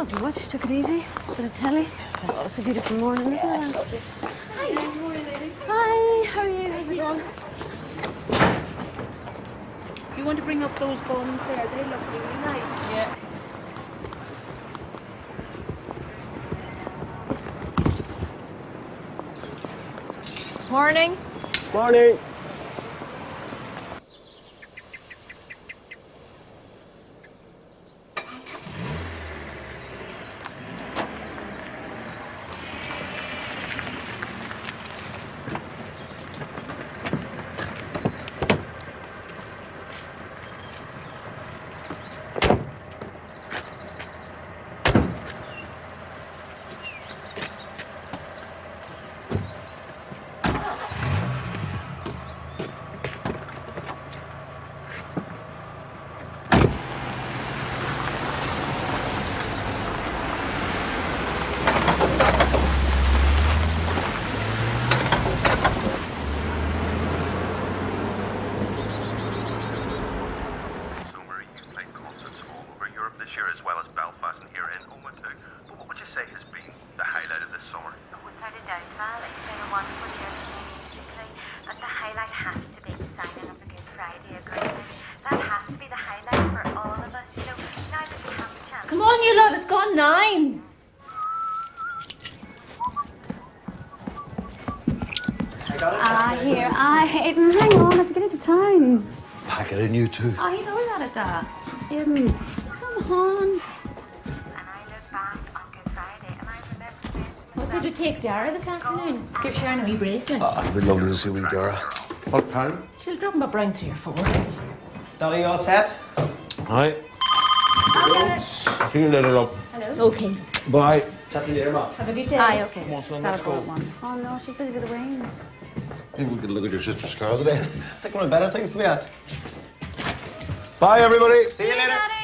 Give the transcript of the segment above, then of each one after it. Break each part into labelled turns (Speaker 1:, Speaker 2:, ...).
Speaker 1: Wasn't much. Took it easy. Bit of telly. Oh, it's a beautiful morning, isn't it? Hi. Good morning, ladies. Hi. How are you? How's it going?
Speaker 2: You want to bring up those buns there? They look really nice. Yeah.
Speaker 1: Morning.
Speaker 3: Morning.
Speaker 4: this year, as well as Belfast and here in Omagh too. But what would you say has been the highlight of this summer?
Speaker 5: Without a doubt, Val, it's been a wonderful year for me musically, and the highlight has to be the signing of the Good Friday Agreement. That has to be the highlight for all of us, you know, now that we have the chance.
Speaker 1: Come on, you lot, it's gone 9. Here, Hayden, hang on, I have to get into town.
Speaker 6: Pack it in, you two.
Speaker 1: He's always at it, Dad. Hayden, come on.
Speaker 5: And I look back on Good Friday and I remember saying to
Speaker 1: What's it to take Dara this afternoon? Give Sharon a wee break then.
Speaker 6: It'd be lovely to see wee Dara. What time?
Speaker 1: She'll drop him up round 3 or 4.
Speaker 3: Dolly, you all set?
Speaker 6: Hi. See you later, love.
Speaker 1: Hello. Okay.
Speaker 6: Bye.
Speaker 3: Chat to you later, Mom.
Speaker 1: Have a good day. Okay.
Speaker 6: Come on, son,
Speaker 1: Saturday
Speaker 6: let's go.
Speaker 1: at 1. Oh no, she's busy with the rain.
Speaker 6: Maybe we could look at your sister's car today.
Speaker 3: I think one of the better things to be at.
Speaker 6: Bye, everybody.
Speaker 3: See you later.
Speaker 1: Daddy.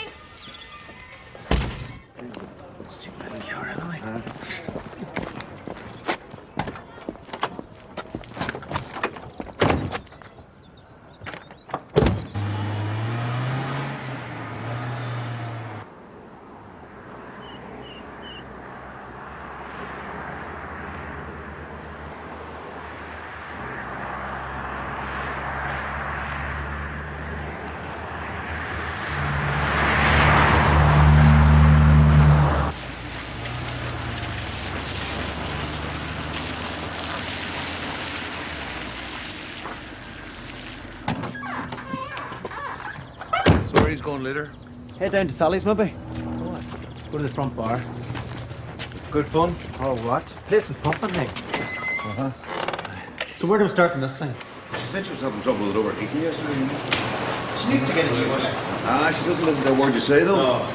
Speaker 6: So where he's going later?
Speaker 3: Head down to Sally's, maybe. Go to the front bar. Good fun. Oh, what? Place is pumping, hey.
Speaker 6: Uh-huh.
Speaker 3: So where do we start in this thing?
Speaker 6: She said she was having trouble with overheating yesterday.
Speaker 3: She needs to get a new one.
Speaker 6: She doesn't listen to a word you say, though.
Speaker 3: No.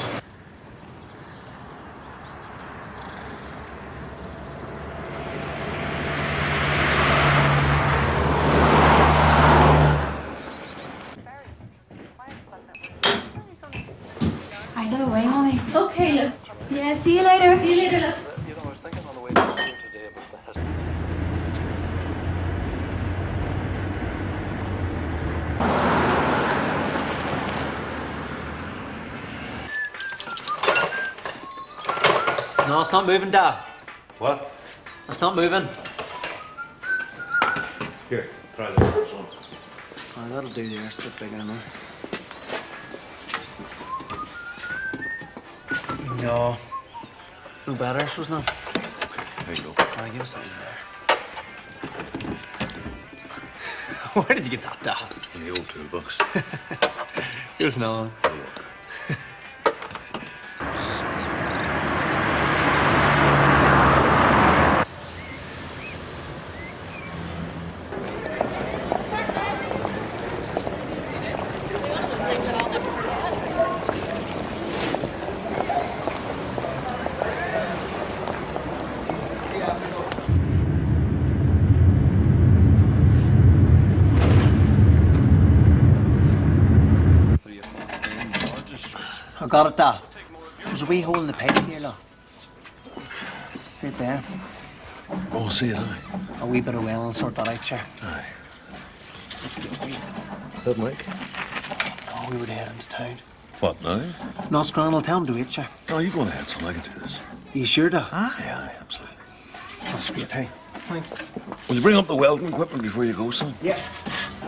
Speaker 1: Right, out of the way, Mommy. Okay, look. Yeah, see you later. See you later, look.
Speaker 6: You know, I was thinking on the way down here today about the
Speaker 3: No, it's not moving, Dad.
Speaker 6: What?
Speaker 3: It's not moving.
Speaker 6: Here, try this, son.
Speaker 3: Oh, that'll do there. It's a bit bigger now. No. No better, so it's not.
Speaker 6: There you go.
Speaker 3: I'll give us that in there. Where did you get that, Dad?
Speaker 6: In the old toolbox.
Speaker 3: Here's another one. I got it, Dad. There's a wee hole in the pipe here, look. See it there?
Speaker 6: Oh, see it, aye.
Speaker 3: A wee bit of oil and sort that out, sure.
Speaker 6: Aye.
Speaker 3: Let's get a wee.
Speaker 6: Is that Mike?
Speaker 3: Oh, we were heading to town.
Speaker 6: What, now?
Speaker 3: No, Scran, I'll tell him to wait, sir.
Speaker 6: No, you go ahead, son. I can do this.
Speaker 3: You sure, Doc?
Speaker 6: Aye, absolutely.
Speaker 3: That's great, hey. Thanks.
Speaker 6: Will you bring up the welding equipment before you go, son?
Speaker 3: Yeah.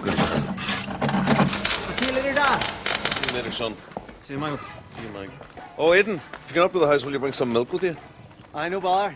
Speaker 6: Good.
Speaker 3: I'll see you later, Doc.
Speaker 6: See you later, son.
Speaker 3: See you, Michael.
Speaker 6: See you, Mike. Oh, Aidan, if you get up to the house, will you bring some milk with you?
Speaker 3: I no bother.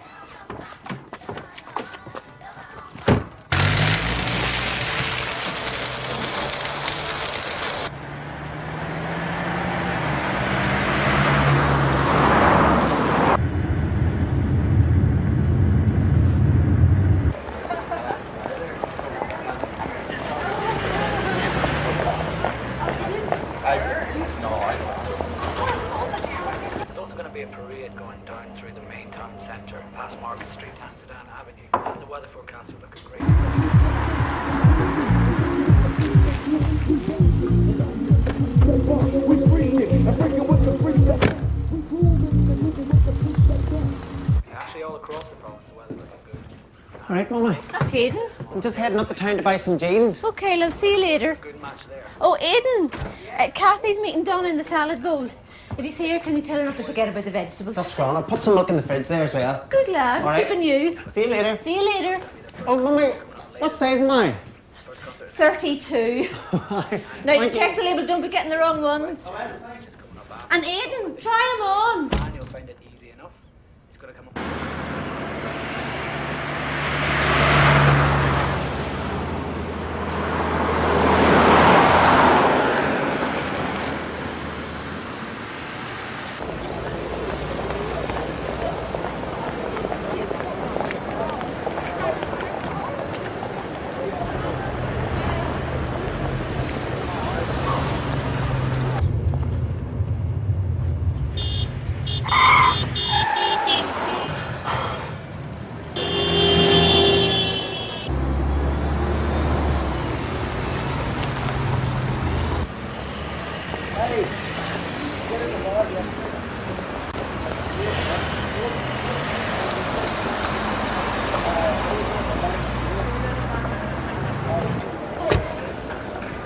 Speaker 7: There's also going to be a parade going down through the main town centre, past Market Street, Lansdowne Avenue, and the weather forecast will look great. Actually, all across the province, the weather's looking good.
Speaker 3: All right, Mummy.
Speaker 1: Okay, Aidan.
Speaker 3: I'm just heading up the town to buy some jeans.
Speaker 1: Okay, love, see you later.
Speaker 7: Good match there.
Speaker 1: Oh, Aidan, Kathy's meeting down in the salad bowl. If you see her, can you tell her not to forget about the vegetables?
Speaker 3: That's Scran. I'll put some milk in the fridge there as well.
Speaker 1: Good lad,
Speaker 3: All right.
Speaker 1: keeping you.
Speaker 3: See you later.
Speaker 1: See you later.
Speaker 3: Oh, Mummy, what size am I?
Speaker 1: 32. Now,
Speaker 3: Thank
Speaker 1: check
Speaker 3: you.
Speaker 1: the label, don't be getting the wrong ones. And Aidan, try them on.
Speaker 7: And you'll find it easy enough. He's going to come up.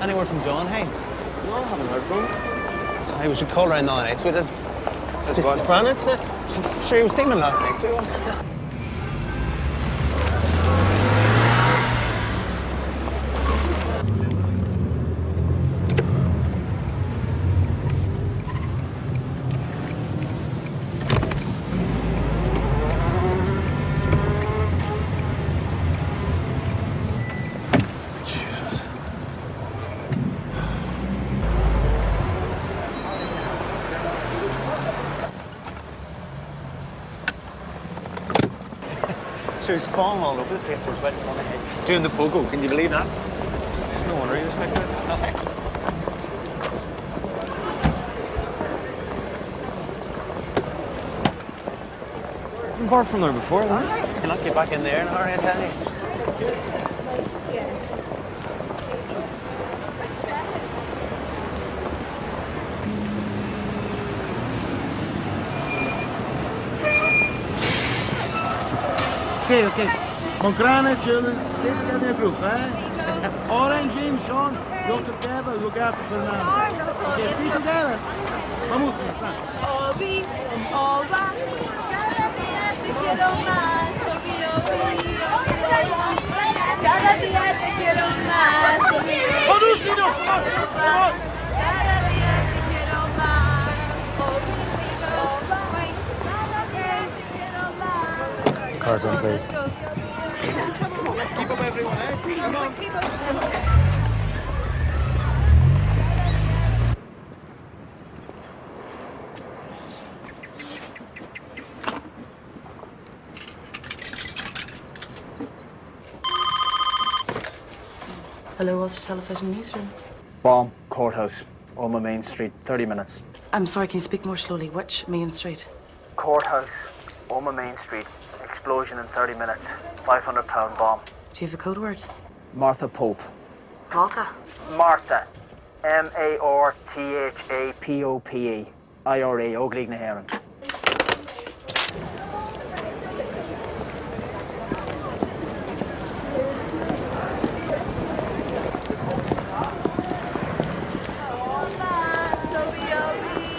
Speaker 3: Any word from John, hey?
Speaker 6: No, I haven't heard from him.
Speaker 3: Hey, we should call around now, nights. We did.
Speaker 6: That's what?
Speaker 3: It's grand, isn't it? Sure, he was steaming last night, so he was.
Speaker 6: Jesus.
Speaker 3: Sure, he's falling all over the place. There was wet on the head. Doing the pogo, can you believe that? It's no wonder he was like that.
Speaker 8: Been far from there before, huh?
Speaker 3: You'll not get back in there in a hurry, I tell you.
Speaker 8: Okay. Mongrana, children, stay together in groups, eh? Orange, James, Sean, go together, look after Fernando. Okay, stay together. Vamos,
Speaker 2: Obi, Oba, cada día te quiero más, Obi, Obi, cada día te quiero más, Obi, Obi, cada día te quiero más, Obi, Oba, cada día te quiero más.
Speaker 3: Cars on, please.
Speaker 8: keep up everyone, eh? Come on.
Speaker 2: Keep up.
Speaker 9: Hello, Ulster Television Newsroom.
Speaker 10: Bomb, courthouse, Omagh Main Street, 30 minutes.
Speaker 9: I'm sorry, can you speak more slowly? Which Main Street?
Speaker 10: Courthouse, Omagh Main Street, explosion in 30 minutes, £500 bomb.
Speaker 9: Do you have a code word?
Speaker 10: Martha Pope.
Speaker 9: Malta.
Speaker 10: Martha, M-A-R-T-H-A-P-O-P-E, IRA, Óglaigh na Héireann.
Speaker 2: Obi, Obi,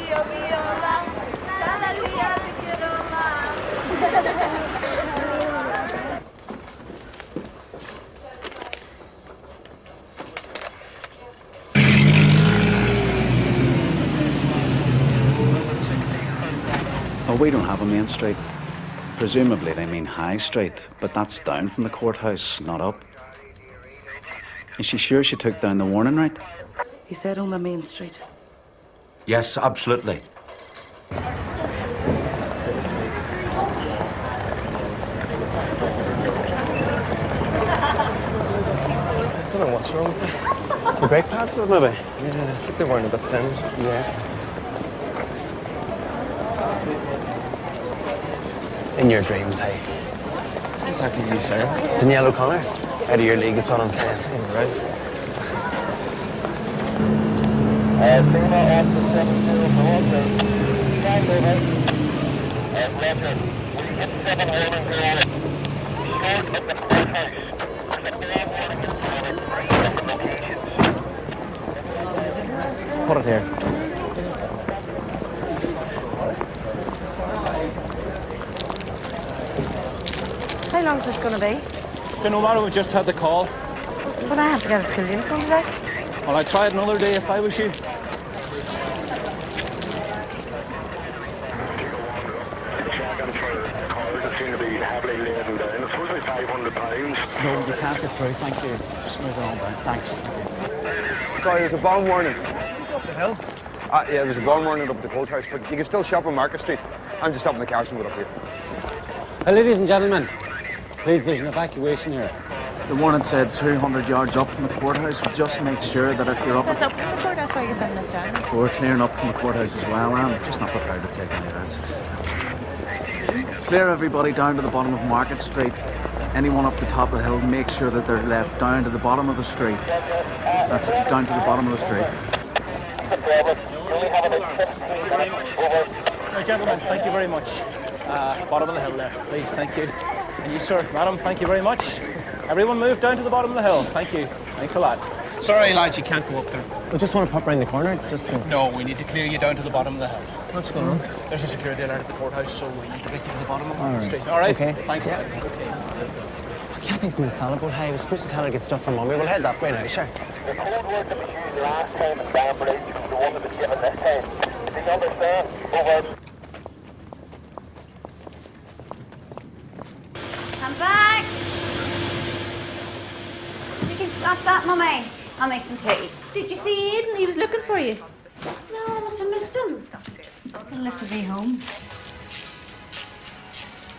Speaker 7: we don't have a main street. Presumably they mean High Street, but that's down from the courthouse, not up. Is she sure she took down the warning right?
Speaker 9: He said on the main street.
Speaker 11: Yes, absolutely.
Speaker 3: I don't know what's wrong with it. The brake pads, maybe? Yeah, I think they're wearing a bit thin. Yeah. In your dreams, hey? What exactly are you saying? Danielle O'Connor? Out of your league is what I'm saying. Yeah, right. Put it here.
Speaker 1: How long is this going to be?
Speaker 12: No matter, we just had the call.
Speaker 1: But I have to get a school uniform today.
Speaker 12: Well, I'd try it another day if I was you.
Speaker 7: No, you can't get through, thank you. Just move it on down, thanks.
Speaker 13: Sorry, there's a bomb warning. What the hell? Yeah, there's a bomb warning up at the courthouse, but you can still shop on Market Street. I'm just stopping the cars and go up here.
Speaker 3: Ladies and gentlemen, please, there's an evacuation here.
Speaker 7: The warning said 200 yards up from the courthouse. Just make sure that if you're up...
Speaker 1: So it's up from the courthouse where you send us down?
Speaker 7: We're clearing up from the courthouse as well. I'm just not prepared to take any risks. Clear everybody down to the bottom of Market Street. Anyone up the top of the hill, make sure that they're left down to the bottom of the street. That's it, down to the bottom of the street.
Speaker 12: Right, gentlemen, thank you very much. Bottom of the hill there, please, thank you. And you, sir, madam, thank you very much. Everyone move down to the bottom of the hill. Thank you. Thanks a lot.
Speaker 3: Sorry, lads, you can't go up there. We just want to pop round the corner, just to...
Speaker 12: No, we need to clear you down to the bottom of the hill.
Speaker 3: What's going on?
Speaker 12: There's a security alert at the courthouse, so we need to get you to the bottom of
Speaker 3: All
Speaker 12: the
Speaker 3: right.
Speaker 12: street. All right?
Speaker 3: Okay.
Speaker 12: Thanks,
Speaker 3: Yeah.
Speaker 12: lads.
Speaker 3: Kathy's in the salad bowl. Hey, I was supposed to tell her to get stuff from Mummy. We'll head that way now, sure.
Speaker 14: The code word that was used last time in Banbury is the one that was given this time. Do you understand? Over.
Speaker 15: I'm back. You can stop that, Mummy. I'll make some tea.
Speaker 1: Did you see Aidan? He was looking for you.
Speaker 15: No, I must have missed him.
Speaker 1: He'll have to be home.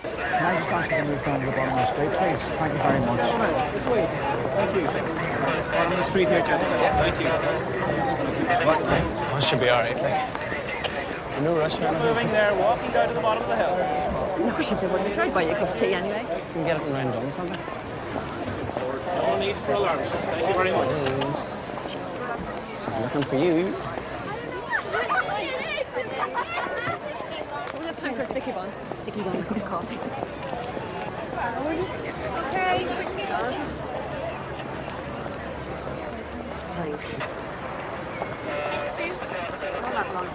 Speaker 7: Can I just ask you to move down to the bottom of the street, please? Thank you very much.
Speaker 12: This way. Thank you. Bottom of the street here, gentlemen. Yeah, thank you. Just going to keep us walking.
Speaker 3: Oh, it should be all right, like. No rush, man.
Speaker 12: Moving there, walking down to the bottom of the hill.
Speaker 2: No, she said, well, you tried buy you a cup of tea anyway.
Speaker 3: You can get it in round Duns, maybe.
Speaker 12: No need for alarms. Thank you very much.
Speaker 3: She's looking for you.
Speaker 2: We'll have time for a sticky bun. Sticky bun, a cup of coffee.
Speaker 1: Okay.
Speaker 2: Thanks.
Speaker 1: Not that long.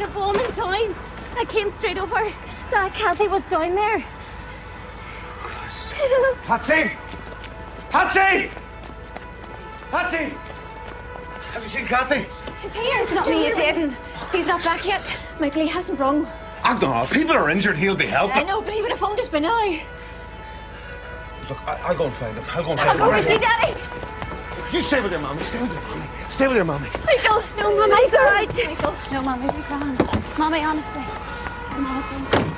Speaker 1: been a bomb in town. I came straight over. Kathy was down there.
Speaker 6: Patsy! Patsy! Patsy! Have you seen Kathy?
Speaker 15: She's here. It's not me, it's Aidan. He's not back yet. Michael, he hasn't rung.
Speaker 6: No, people are injured, he'll be helped.
Speaker 15: I know, but he would have phoned us by now.
Speaker 6: Look, I'll go and find him. I'll go and
Speaker 15: I'll
Speaker 6: find him.
Speaker 15: go with you, Daddy.
Speaker 6: You stay with your mommy. Stay with your mommy. Stay with your mommy.
Speaker 15: Michael, no, Mummy, it's all right. Michael, no, Mummy, be grand. Mummy, honestly. I'm honestly.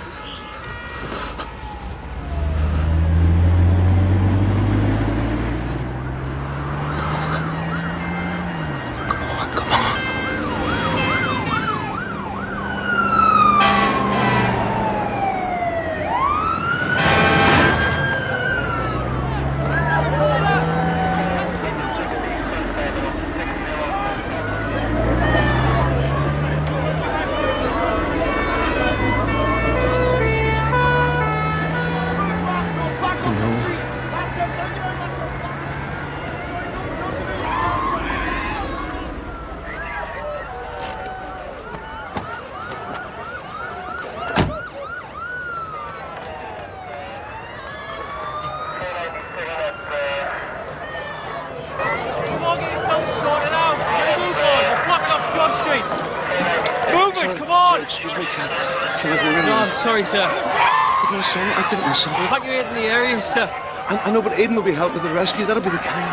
Speaker 3: Excuse me, can I go in?
Speaker 16: No, I'm sorry, sir.
Speaker 3: But my son, I didn't miss him.
Speaker 16: Evacuate in the area, sir.
Speaker 3: I know, but Aidan will be helped with the rescue. That'll be the kind.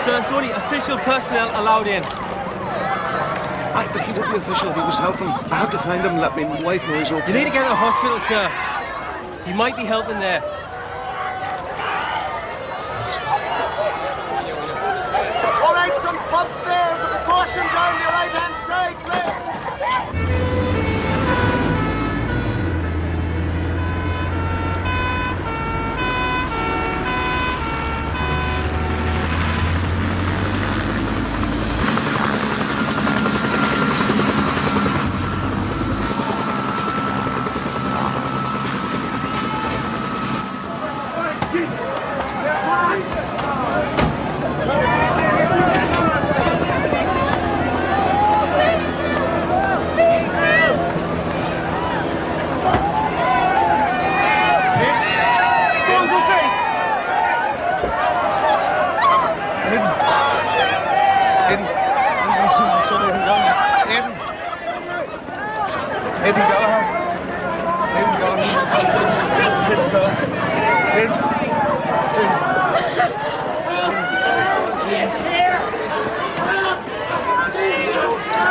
Speaker 16: Sir, it's only official personnel allowed in.
Speaker 3: But he would be official if he was helping. I have to find him and let my wife know he's okay.
Speaker 16: You need to get to the hospital, sir. He might be helping there.
Speaker 8: All right, some pump stairs and precaution down the right-hand side, please.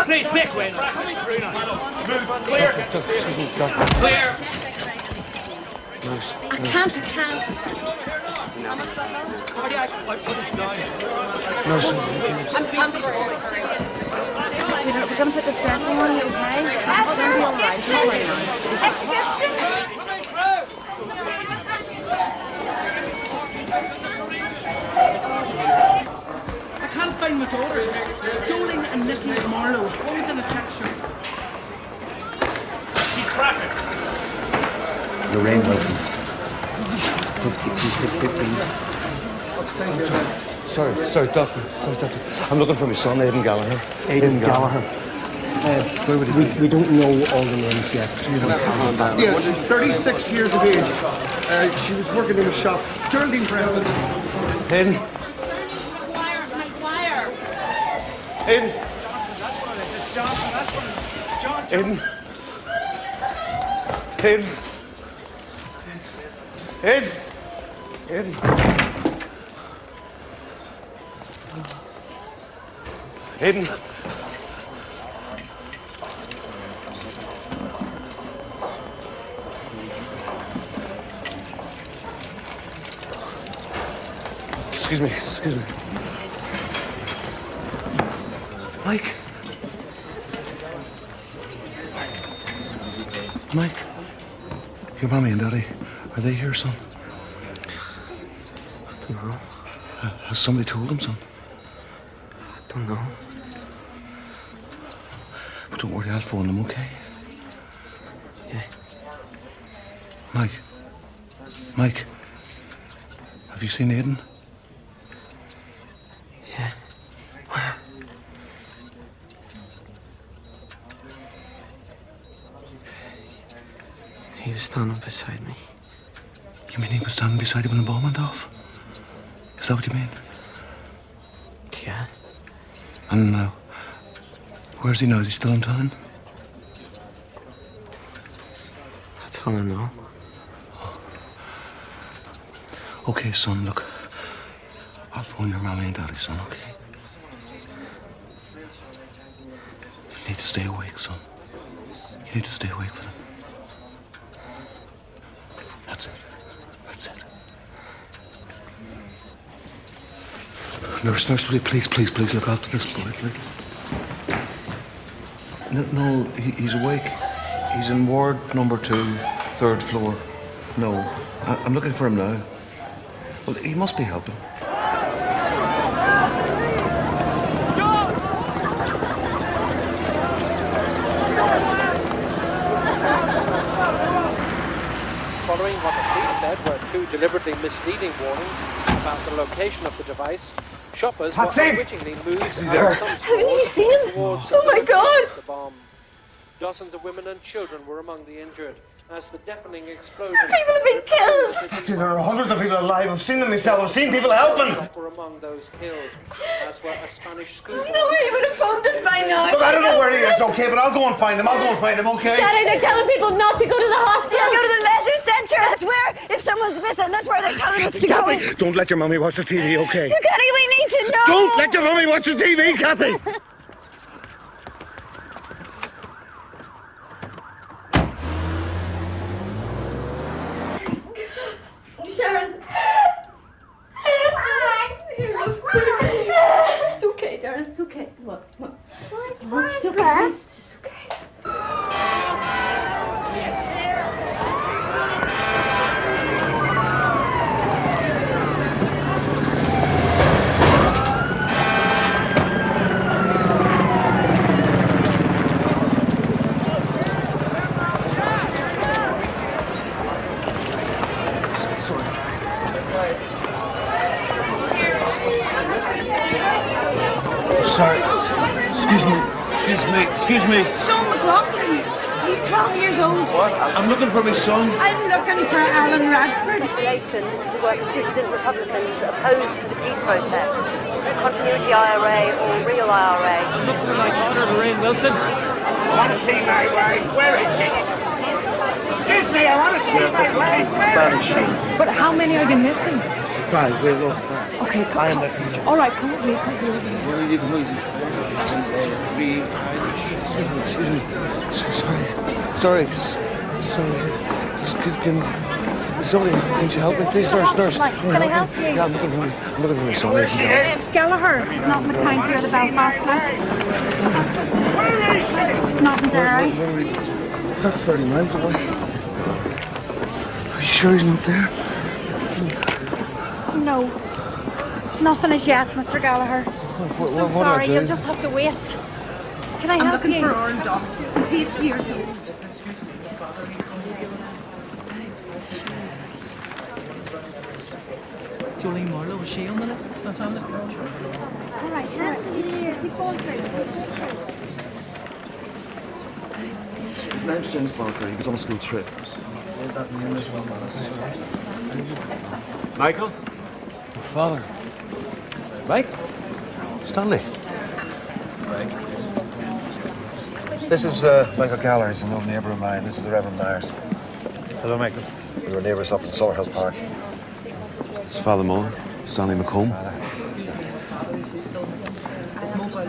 Speaker 16: Please, make way. Clear. Clear.
Speaker 3: Nurse.
Speaker 15: I can't.
Speaker 3: Nurse.
Speaker 15: I'm sorry. Sweetheart, we're gonna put this dressing on you, okay? It's gonna be all right. Don't worry now.
Speaker 9: I can't find my daughters. Jolene and Nikki Marlowe. Always in a check shop.
Speaker 16: He's crashing.
Speaker 3: Lorraine Wilson. He's hit 15.
Speaker 8: What's down here?
Speaker 3: Sorry, doctor. I'm looking for my son, Aidan Gallagher.
Speaker 17: Aidan Gallagher. We don't know all the names yet.
Speaker 8: Yeah, she's 36 years of age. She was working in a shop. Geraldine Preston.
Speaker 3: Aidan. Aidan. Aidan. Aidan. Aidan. Aidan. Aidan. Excuse me. Mike. Mike. Your mommy and daddy, are they here, son?
Speaker 17: I don't know.
Speaker 3: Has somebody told them, son?
Speaker 17: I don't know.
Speaker 3: But don't worry, I'll phone them, okay?
Speaker 17: Yeah.
Speaker 3: Mike. Have you seen Aidan?
Speaker 17: Yeah. Where?
Speaker 3: He was standing beside me.
Speaker 18: You mean he was standing beside you when the bomb went off? Is that what you mean?
Speaker 3: Yeah.
Speaker 18: And where's he now? Is he still in town?
Speaker 3: That's all I know.
Speaker 18: Okay, son, look. I'll phone your mommy and daddy, son, okay? You need to stay awake, son. You need to stay awake for them. That's it. That's it. Nurse, please look after this boy, please. No, he's awake. He's in ward number 2, 3rd floor. No, I'm looking for him now. Well, he must be helping.
Speaker 16: Following what the police said were 2 deliberately misleading warnings about the location of the device, shoppers were unwittingly moved out of some
Speaker 1: Haven't you seen him?
Speaker 16: towards
Speaker 1: Oh my God!
Speaker 16: the bomb. Dozens of women and children were among the injured as the deafening explosion.
Speaker 1: People have been killed!
Speaker 8: See, there are hundreds of people alive. I've seen them myself. I've seen people helping.
Speaker 16: Were among those killed, as were a Spanish schoolboy.
Speaker 1: No, he would have phoned us by now.
Speaker 8: Look, I don't know where he is, okay, but I'll go and find him. Okay?
Speaker 1: Daddy, they're telling people not to go to the hospital.
Speaker 15: Yeah, go to the leisure centre. That's where, if someone's missing, that's where they're telling us to go.
Speaker 8: Kathy, don't let your mummy watch the TV, okay?
Speaker 15: Kathy, we need to know.
Speaker 8: Don't let your mummy watch the TV, Kathy!
Speaker 1: Sharon. It's okay, darling. It's okay. Come on. It's okay. It's okay.
Speaker 18: Sorry. Excuse me.
Speaker 2: Sean McLaughlin. He's 12 years old.
Speaker 18: What? I'm looking for my son.
Speaker 2: I'm looking for Alan Radford.
Speaker 19: Relation to what citizen Republicans opposed to the peace process. Continuity IRA or real IRA.
Speaker 16: I'm looking for my daughter, Lorraine Wilson.
Speaker 8: I want to see my wife. Where is she? Excuse me, I want to see my wife. Where is she?
Speaker 2: But how many are they missing?
Speaker 8: 5. We'll go 5.
Speaker 2: Okay, come. All right, come with me.
Speaker 18: Excuse me. Sorry. Somebody, can you help me, please, nurse?
Speaker 15: Can I help you?
Speaker 18: Yeah, I'm looking for my son.
Speaker 15: Gallagher is not in the county or the Belfast list. Not in Derry.
Speaker 18: That's 30 miles away. Are you sure he's not there?
Speaker 15: No. Nothing as yet, Mr. Gallagher. I'm so sorry, you'll just have to wait. Can I help you?
Speaker 2: I'm looking for our doctor. He's 8 years old. Jolene Marlowe, was she on the list? Not on it?
Speaker 15: All right, keep going through.
Speaker 18: His name's James Barker. He was on a school trip. Michael? Father. Mike? Stanley. This is Michael Gallagher. He's an old neighbour of mine. This is the Reverend Myers.
Speaker 3: Hello, Michael.
Speaker 13: We were neighbours up in Summerhill Park.
Speaker 18: It's Father Muller, Stanley McComb.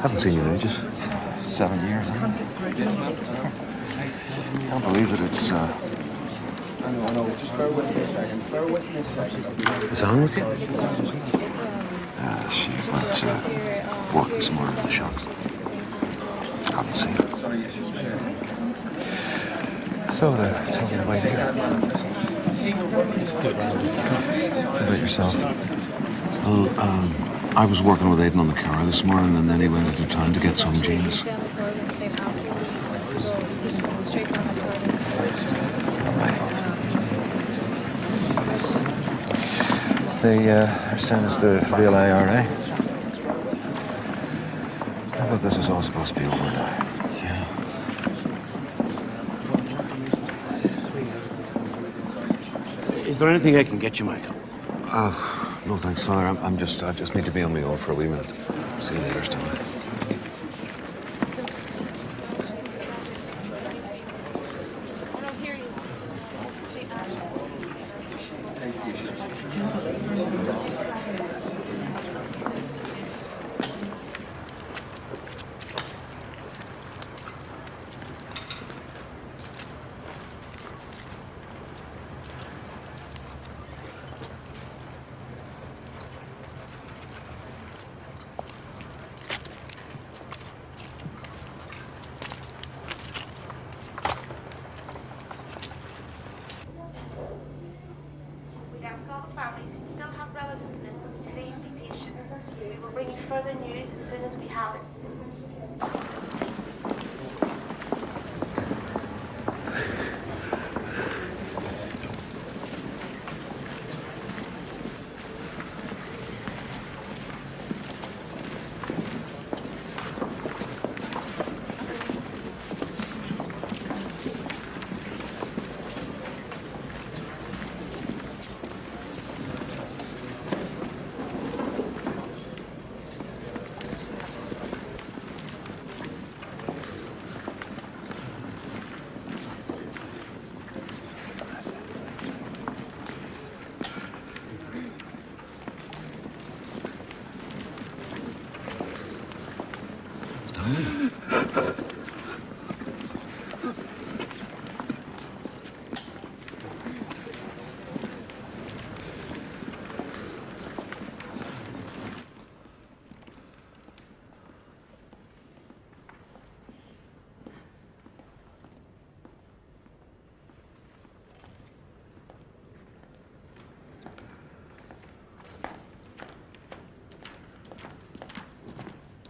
Speaker 18: Haven't seen you in ages. 7 years, huh? Can't believe that it's,
Speaker 3: I know. Just bear with me a second.
Speaker 18: Is Anne with you?
Speaker 13: She went to work this morning in the shops. Haven't seen her.
Speaker 18: So they're talking about here. How about yourself? Well, I was working with Aidan on the car this morning, and then he went into town to get some jeans. They're saying it's the real IRA. I thought this was all supposed to be over now. Yeah.
Speaker 11: there anything I can get you, Michael?
Speaker 18: No thanks, Father. I just need to be on my own for a wee minute. See you later, Stanley.
Speaker 5: We'd ask all the families who still have relatives in this to please be patient. We will bring you further news as soon as we have it.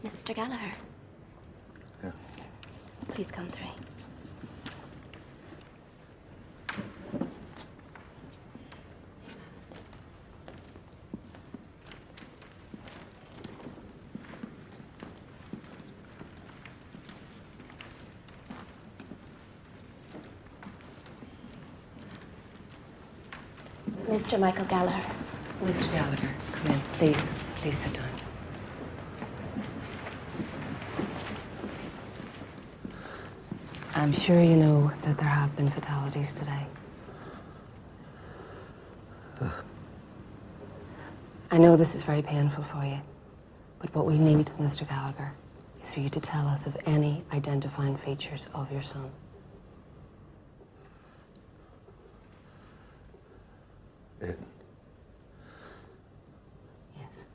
Speaker 15: Mr. Gallagher.
Speaker 18: Yeah.
Speaker 15: Please come through. Mr. Michael Gallagher.
Speaker 20: Mr. Gallagher, come in. Please sit down. I'm sure you know that there have been fatalities today. I know this is very painful for you, but what we need, Mr. Gallagher, is for you to tell us of any identifying features of your son.
Speaker 18: It.
Speaker 20: Yes.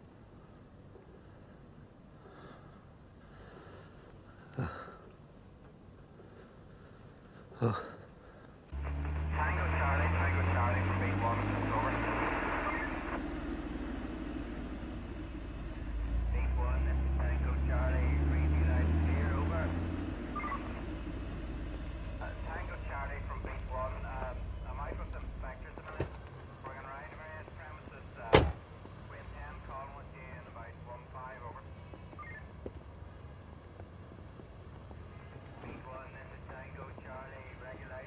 Speaker 18: Oh.
Speaker 14: Tango Charlie, Speed 1, over. Speed 1, this is Tango Charlie, read you guys clear, over. Tango Charlie from Beat 1, am I with the inspectors a minute? Bringing around various premises, Wayne 10, calling with you in about 1-5, over. Speed 1, this is Tango Charlie, regular.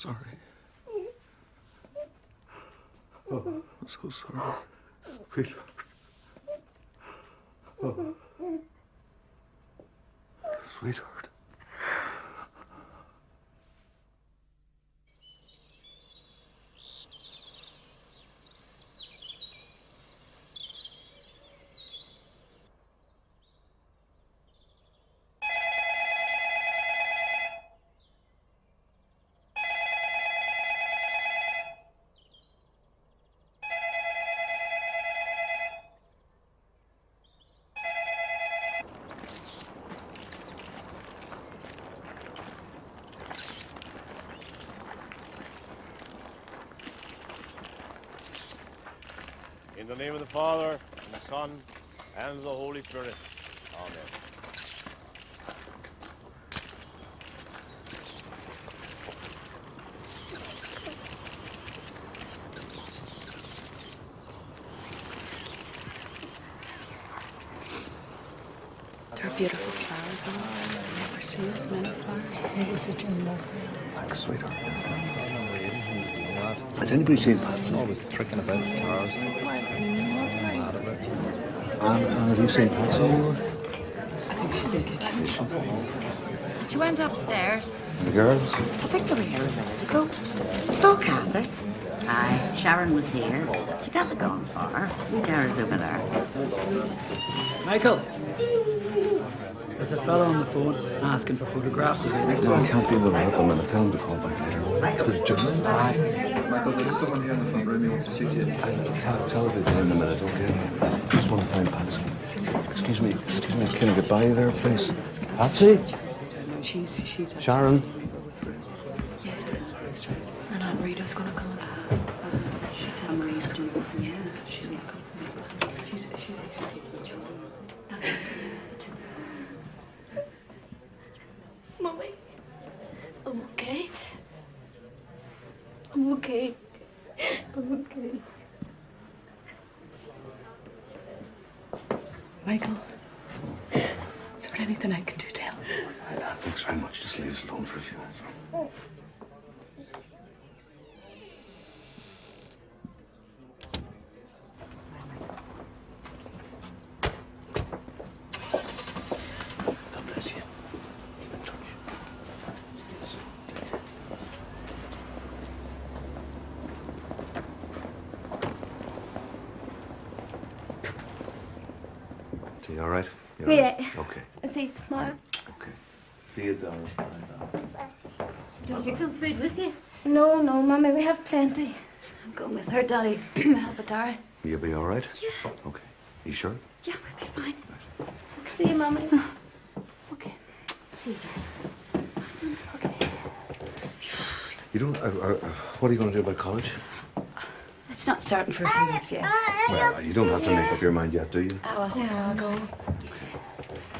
Speaker 18: sorry. Oh, I'm so sorry. Sweetheart. Oh. Sweetheart.
Speaker 21: In the name of the Father, and the Son, and of the Holy Spirit. Amen.
Speaker 20: There are beautiful flowers on it. I've never seen as many flowers. Maybe such a lovely.
Speaker 18: Thanks, sweetheart. Has anybody seen Patsy?
Speaker 11: Always tricking about cars.
Speaker 18: And have you seen Patsy anywhere?
Speaker 20: I think she's in the kitchen.
Speaker 15: She went upstairs.
Speaker 18: The girls?
Speaker 22: I think they were here a minute ago. I saw Kathy.
Speaker 23: Aye, Sharon was here. She got the gun far. Dara's over there.
Speaker 12: Michael, there's a fellow on the phone asking for photographs of you.
Speaker 18: No, I can't deal with that at the minute. Tell him to call back later. Is it John?
Speaker 24: Michael, there's someone here in the front room who wants to speak to you.
Speaker 18: Tell her to be in a minute, okay? I just want to find Patsy. Excuse me, can I get by you there, please? Patsy?
Speaker 20: She's
Speaker 18: Sharon?
Speaker 20: Yes, and Aunt Rita's going to come with her. She said Marie's going to go from here. She's going to come from here. She's actually taking the children.
Speaker 1: Mummy, I'm okay. I'm okay. I'm okay.
Speaker 20: Michael, is there anything I can do to help?
Speaker 18: Thanks very much. Just leave us alone for a few minutes. God bless you. Keep in touch. Yes. You all right? You all right? Okay.
Speaker 1: I'll see you tomorrow.
Speaker 18: See you, darling.
Speaker 1: Do you take some food with you? No, Mummy, we have plenty. I'm going with her, Daddy. Help with Dara.
Speaker 18: You'll be all right?
Speaker 1: Yeah.
Speaker 18: Okay. You sure?
Speaker 1: Yeah, we'll be fine. See you, Mummy. Okay. See you, darling. Okay.
Speaker 18: You don't. What are you going to do about college?
Speaker 1: It's not starting for a few weeks yet.
Speaker 18: Well, you don't have to make up your mind yet, do you?
Speaker 1: I was I'll go.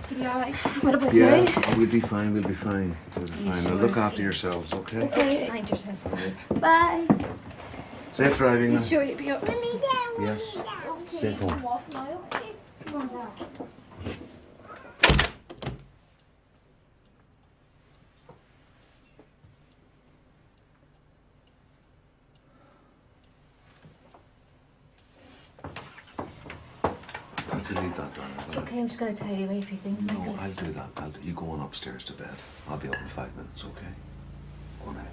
Speaker 1: You'll be all right. What about
Speaker 18: Yeah.
Speaker 1: me?
Speaker 18: Oh, we'll be fine. We'll be fine. We'll be fine. Now look after yourselves, okay?
Speaker 1: Okay. Mind yourself. Bye.
Speaker 18: Safe driving.
Speaker 1: You
Speaker 18: now.
Speaker 1: sure you'll be all right?
Speaker 18: Yes.
Speaker 1: Okay.
Speaker 18: Stay home.
Speaker 1: Walk now, okay? Come on down.
Speaker 18: Patsy, leave that, darling.
Speaker 1: It's okay, I'm just going to tell you a few things,
Speaker 18: No,
Speaker 1: Michael.
Speaker 18: I'll do that. You go on upstairs to bed. I'll be up in 5 minutes, okay? Go on ahead.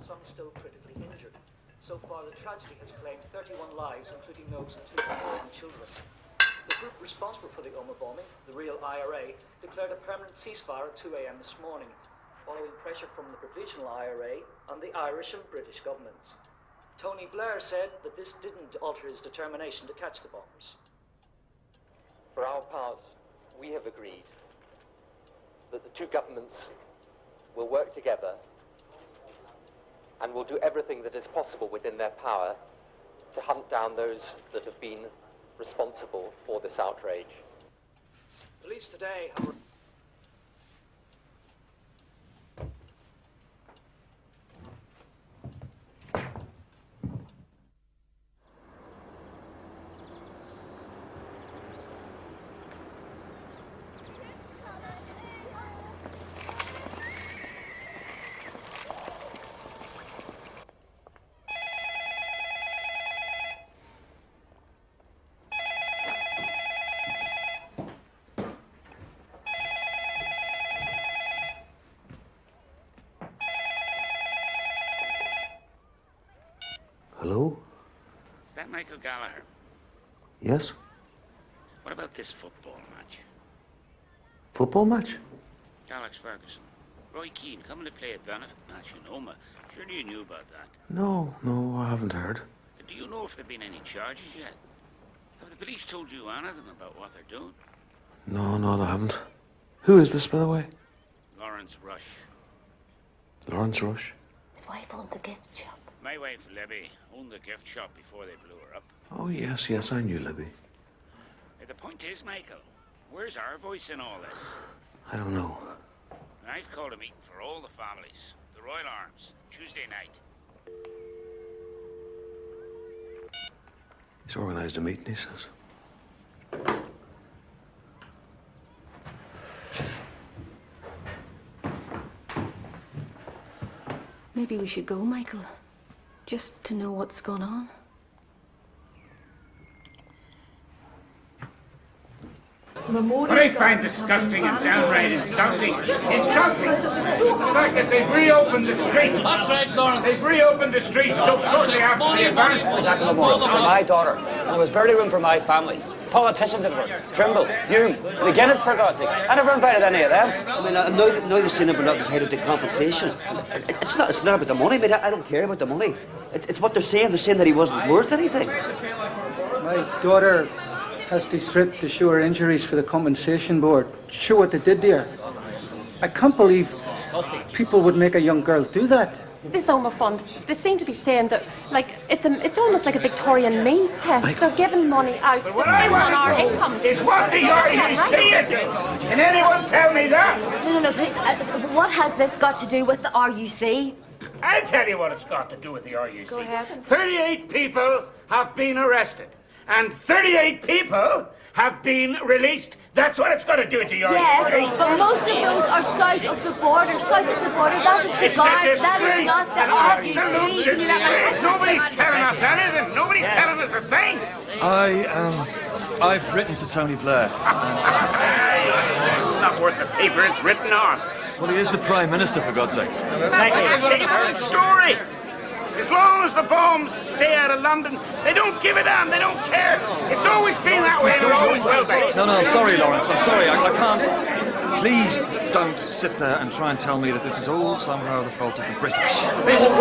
Speaker 10: Some still critically injured. So far, the tragedy has claimed 31 lives, including those of 2 unborn children. The group responsible for the Omagh bombing, the real IRA, declared a permanent ceasefire at 2 a.m. this morning, following pressure from the provisional IRA and the Irish and British governments. Tony Blair said that this didn't alter his determination to catch the bombers.
Speaker 25: For our part, we have agreed that the 2 governments will work together and will do everything that is possible within their power to hunt down those that have been responsible for this outrage.
Speaker 10: Police today have...
Speaker 18: Hello?
Speaker 4: Is that Michael Gallagher?
Speaker 18: Yes?
Speaker 4: What about this football match?
Speaker 18: Football match?
Speaker 4: Alex Ferguson. Roy Keane coming to play a benefit match in Omagh. Surely you knew about that.
Speaker 18: No, I haven't heard.
Speaker 4: Do you know if there have been any charges yet? Have the police told you anything about what they're doing?
Speaker 18: No, they haven't. Who is this, by the way?
Speaker 4: Lawrence Rush.
Speaker 18: Lawrence Rush?
Speaker 6: His wife owned the gift shop.
Speaker 4: My wife, Libby, owned the gift shop before they blew her up.
Speaker 18: Oh, yes, I knew Libby.
Speaker 4: The point is, Michael, where's our voice in all this?
Speaker 18: I don't know.
Speaker 4: I've called a meeting for all the families. The Royal Arms, Tuesday night.
Speaker 18: He's organised a meeting, he says.
Speaker 20: Maybe we should go, Michael. Just to know what's going on.
Speaker 7: What I find disgusting and downright insulting, the fact that they've reopened the street. That's right, Lawrence. They've reopened the street so shortly after the event.
Speaker 9: My daughter. And there was barely room for my family. Politicians at work. Trimble, Hume, the Guinness, for God's sake. I never invited any of them.
Speaker 17: I mean, now they're saying that we're not entitled to compensation. It's not about the money, mate. I don't care about the money. It's what they're saying. They're saying that he wasn't worth anything.
Speaker 26: My daughter has to strip to show her injuries for the compensation board. Show what they did there. I can't believe people would make a young girl do that.
Speaker 27: This Omagh fund, they seem to be saying that, like, it's almost like a Victorian means test. They're giving money out
Speaker 7: But what I want
Speaker 27: on our
Speaker 7: to know
Speaker 27: income.
Speaker 7: is what the RUC is doing. Can anyone tell me that?
Speaker 6: No, please. What has this got to do with the RUC?
Speaker 7: I'll tell you what it's got to do with the RUC.
Speaker 6: Go ahead.
Speaker 7: 38 people have been arrested, and 38 people have been released. That's what it's got to do with the RUC.
Speaker 6: Yes, but most of those are south of the border. South of the border, that is the
Speaker 7: It's a
Speaker 6: guards. That
Speaker 7: disgrace,
Speaker 6: is not the
Speaker 7: an
Speaker 6: RUC.
Speaker 7: absolute disgrace. Nobody's telling us anything. Nobody's telling us a thing.
Speaker 18: I've written to Tony Blair.
Speaker 7: It's not worth the paper it's written on.
Speaker 18: Well, he is the Prime Minister, for God's sake.
Speaker 7: That's the same old story. As long as the bombs stay out of London, they don't give a damn, they don't care. It's always been that way, and it always will be.
Speaker 18: No, I'm sorry, Lawrence. I'm sorry. I can't. Please don't sit there and try and tell me that this is all somehow the fault of the British. When are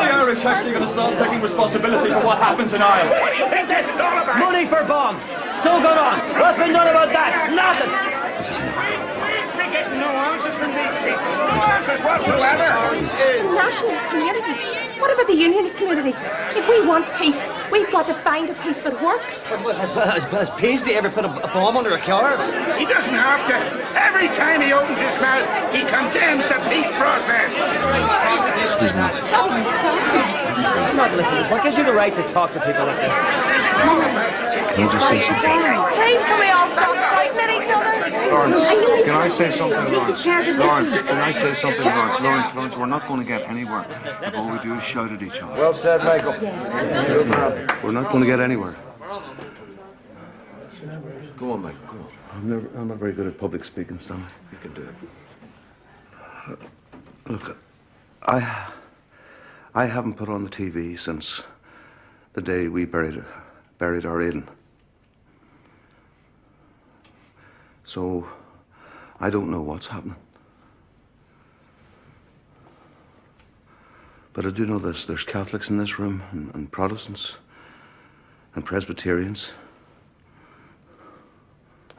Speaker 18: the Irish actually going to start taking responsibility for what happens in Ireland?
Speaker 7: What do you think this is all about?
Speaker 9: Money for bombs. Still going on. What's been done about that? Nothing.
Speaker 7: We're getting no answers from these people. No answers whatsoever.
Speaker 27: The nationalist community. What about the unionist community? If we want peace, we've got to find a peace that works.
Speaker 17: Has Paisley ever put a bomb under a car?
Speaker 7: He doesn't have to. Every time he opens his mouth, he condemns the peace process.
Speaker 9: I'm not listening. What gives you the right to talk to people like this?
Speaker 18: Can I just say something?
Speaker 27: Please, can we all stop shouting at each other?
Speaker 18: Lawrence,
Speaker 27: I know we
Speaker 18: can I say something,
Speaker 27: need
Speaker 18: Lawrence?
Speaker 27: to share the
Speaker 18: Lawrence,
Speaker 27: message.
Speaker 18: can I say something, Lawrence? Lawrence, we're not going to get anywhere if all we do is shout at each other.
Speaker 13: Well said, Michael.
Speaker 18: We're not going to get anywhere. Go on, Michael, go on. I'm not very good at public speaking, Stanley. You can do it. Look, I haven't put on the TV since the day we buried our Aidan. So I don't know what's happening. But I do know this. There's Catholics in this room, and Protestants, and Presbyterians,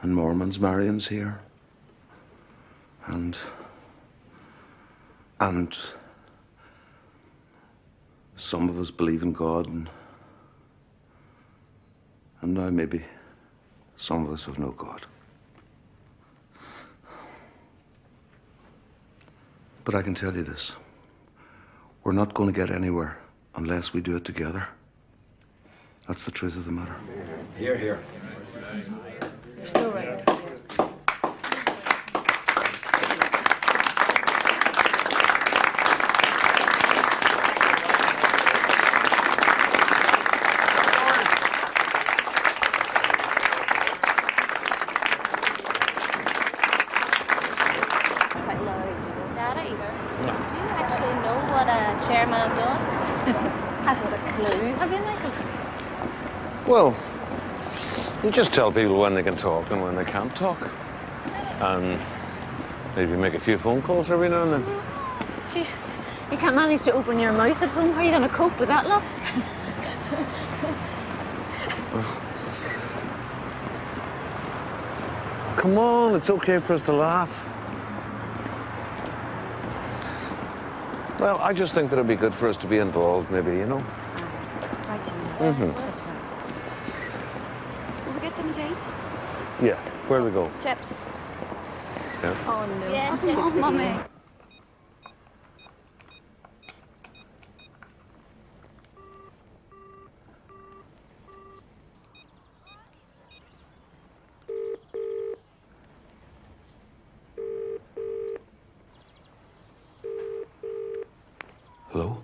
Speaker 18: and Mormons, Marians here, and some of us believe in God, and now maybe some of us have no God. But I can tell you this. We're not going to get anywhere unless we do it together. That's the truth of the matter.
Speaker 9: Here, here.
Speaker 6: You're so right. Dada, do you actually know what a chairman does?
Speaker 1: Hasn't a clue, have you, Michael?
Speaker 2: Well, you just tell people when they can talk and when they can't talk. And maybe make a few phone calls every now and then.
Speaker 1: Gee, you can't manage to open your mouth at home. How are you going to cope with that lot?
Speaker 2: Come on, it's okay for us to laugh. Well, I just think that it'd be good for us to be involved, maybe, you know?
Speaker 15: Right,
Speaker 2: Mm-hmm.
Speaker 15: that's right. Will we get something to eat?
Speaker 2: Yeah, where do we go?
Speaker 15: Chips.
Speaker 2: Yeah.
Speaker 1: Oh, no.
Speaker 15: Yeah,
Speaker 1: Oh, Mummy.
Speaker 11: Hello?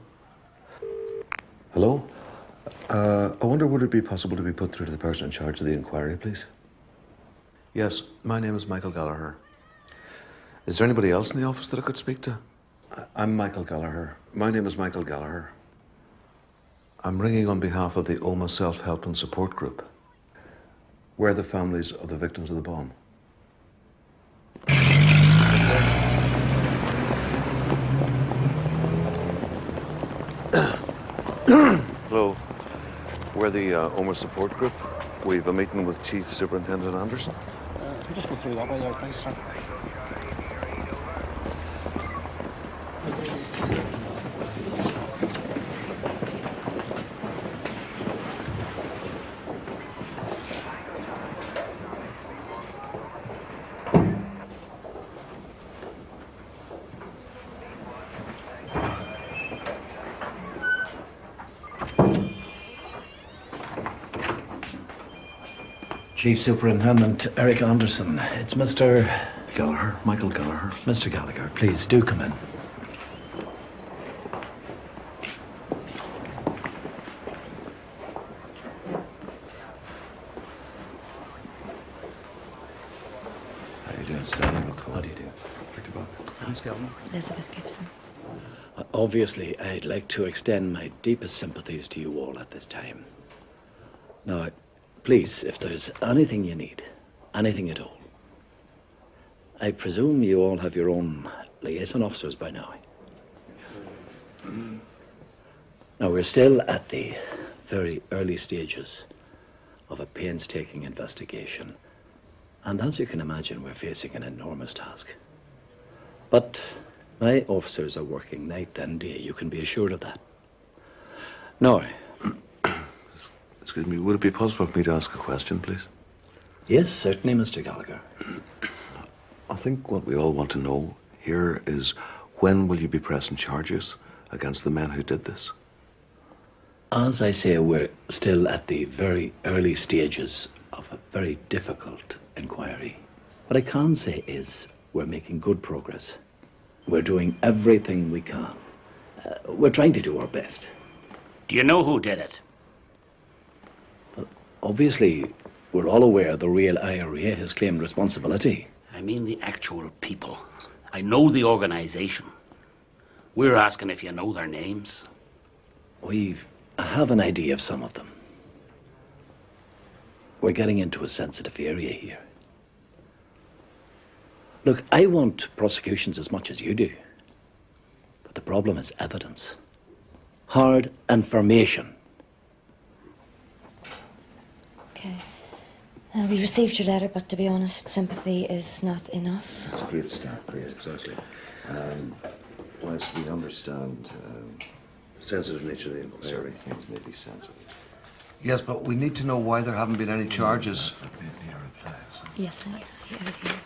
Speaker 11: Hello? I wonder, would it be possible to be put through to the person in charge of the inquiry, please? Yes, my name is Michael Gallagher. Is there anybody else in the office that I could speak to? I'm Michael Gallagher. My name is Michael Gallagher. I'm ringing on behalf of the Omagh Self-Help and Support Group. We're the families of the victims of the bomb. Hello. We're the Omagh Support Group. We've a meeting with Chief Superintendent Anderson.
Speaker 12: If you just go through that way there, please, sir.
Speaker 3: Chief Superintendent Eric Anderson. It's Mr.
Speaker 11: Gallagher, Michael Gallagher.
Speaker 3: Mr. Gallagher, please do come in.
Speaker 11: How are you doing, Stanley?
Speaker 3: How do you do?
Speaker 11: Victor Bob.
Speaker 3: I'm Stelman.
Speaker 15: Elizabeth Gibson.
Speaker 3: Obviously, I'd like to extend my deepest sympathies to you all at this time. Now, please, if there's anything you need, anything at all, I presume you all have your own liaison officers by now. Now, we're still at the very early stages of a painstaking investigation. And as you can imagine, we're facing an enormous task. But my officers are working night and day, you can be assured of that. Now,
Speaker 11: Excuse me, would it be possible for me to ask a question, please?
Speaker 3: yes, certainly, Mr. Gallagher.
Speaker 11: I think what we all want to know here is, when will you be pressing charges against the men who did this?
Speaker 3: As I say, we're still at the very early stages of a very difficult inquiry. What I can say is we're making good progress. We're doing everything we can. We're trying to do our best.
Speaker 4: Do you know who did it?
Speaker 3: Obviously, we're all aware the real IRA has claimed responsibility.
Speaker 4: I mean the actual people. I know the organisation. We're asking if you know their names.
Speaker 3: We have an idea of some of them. We're getting into a sensitive area here. Look, I want prosecutions as much as you do. But the problem is evidence. Hard information.
Speaker 15: Okay. We received your letter, but to be honest, sympathy is not enough.
Speaker 11: It's a great start, great, exactly. Whilst we understand the sensitive nature of the inquiry, things may be sensitive. Yes, but we need to know why there haven't been any charges.
Speaker 15: Yes, I have it here.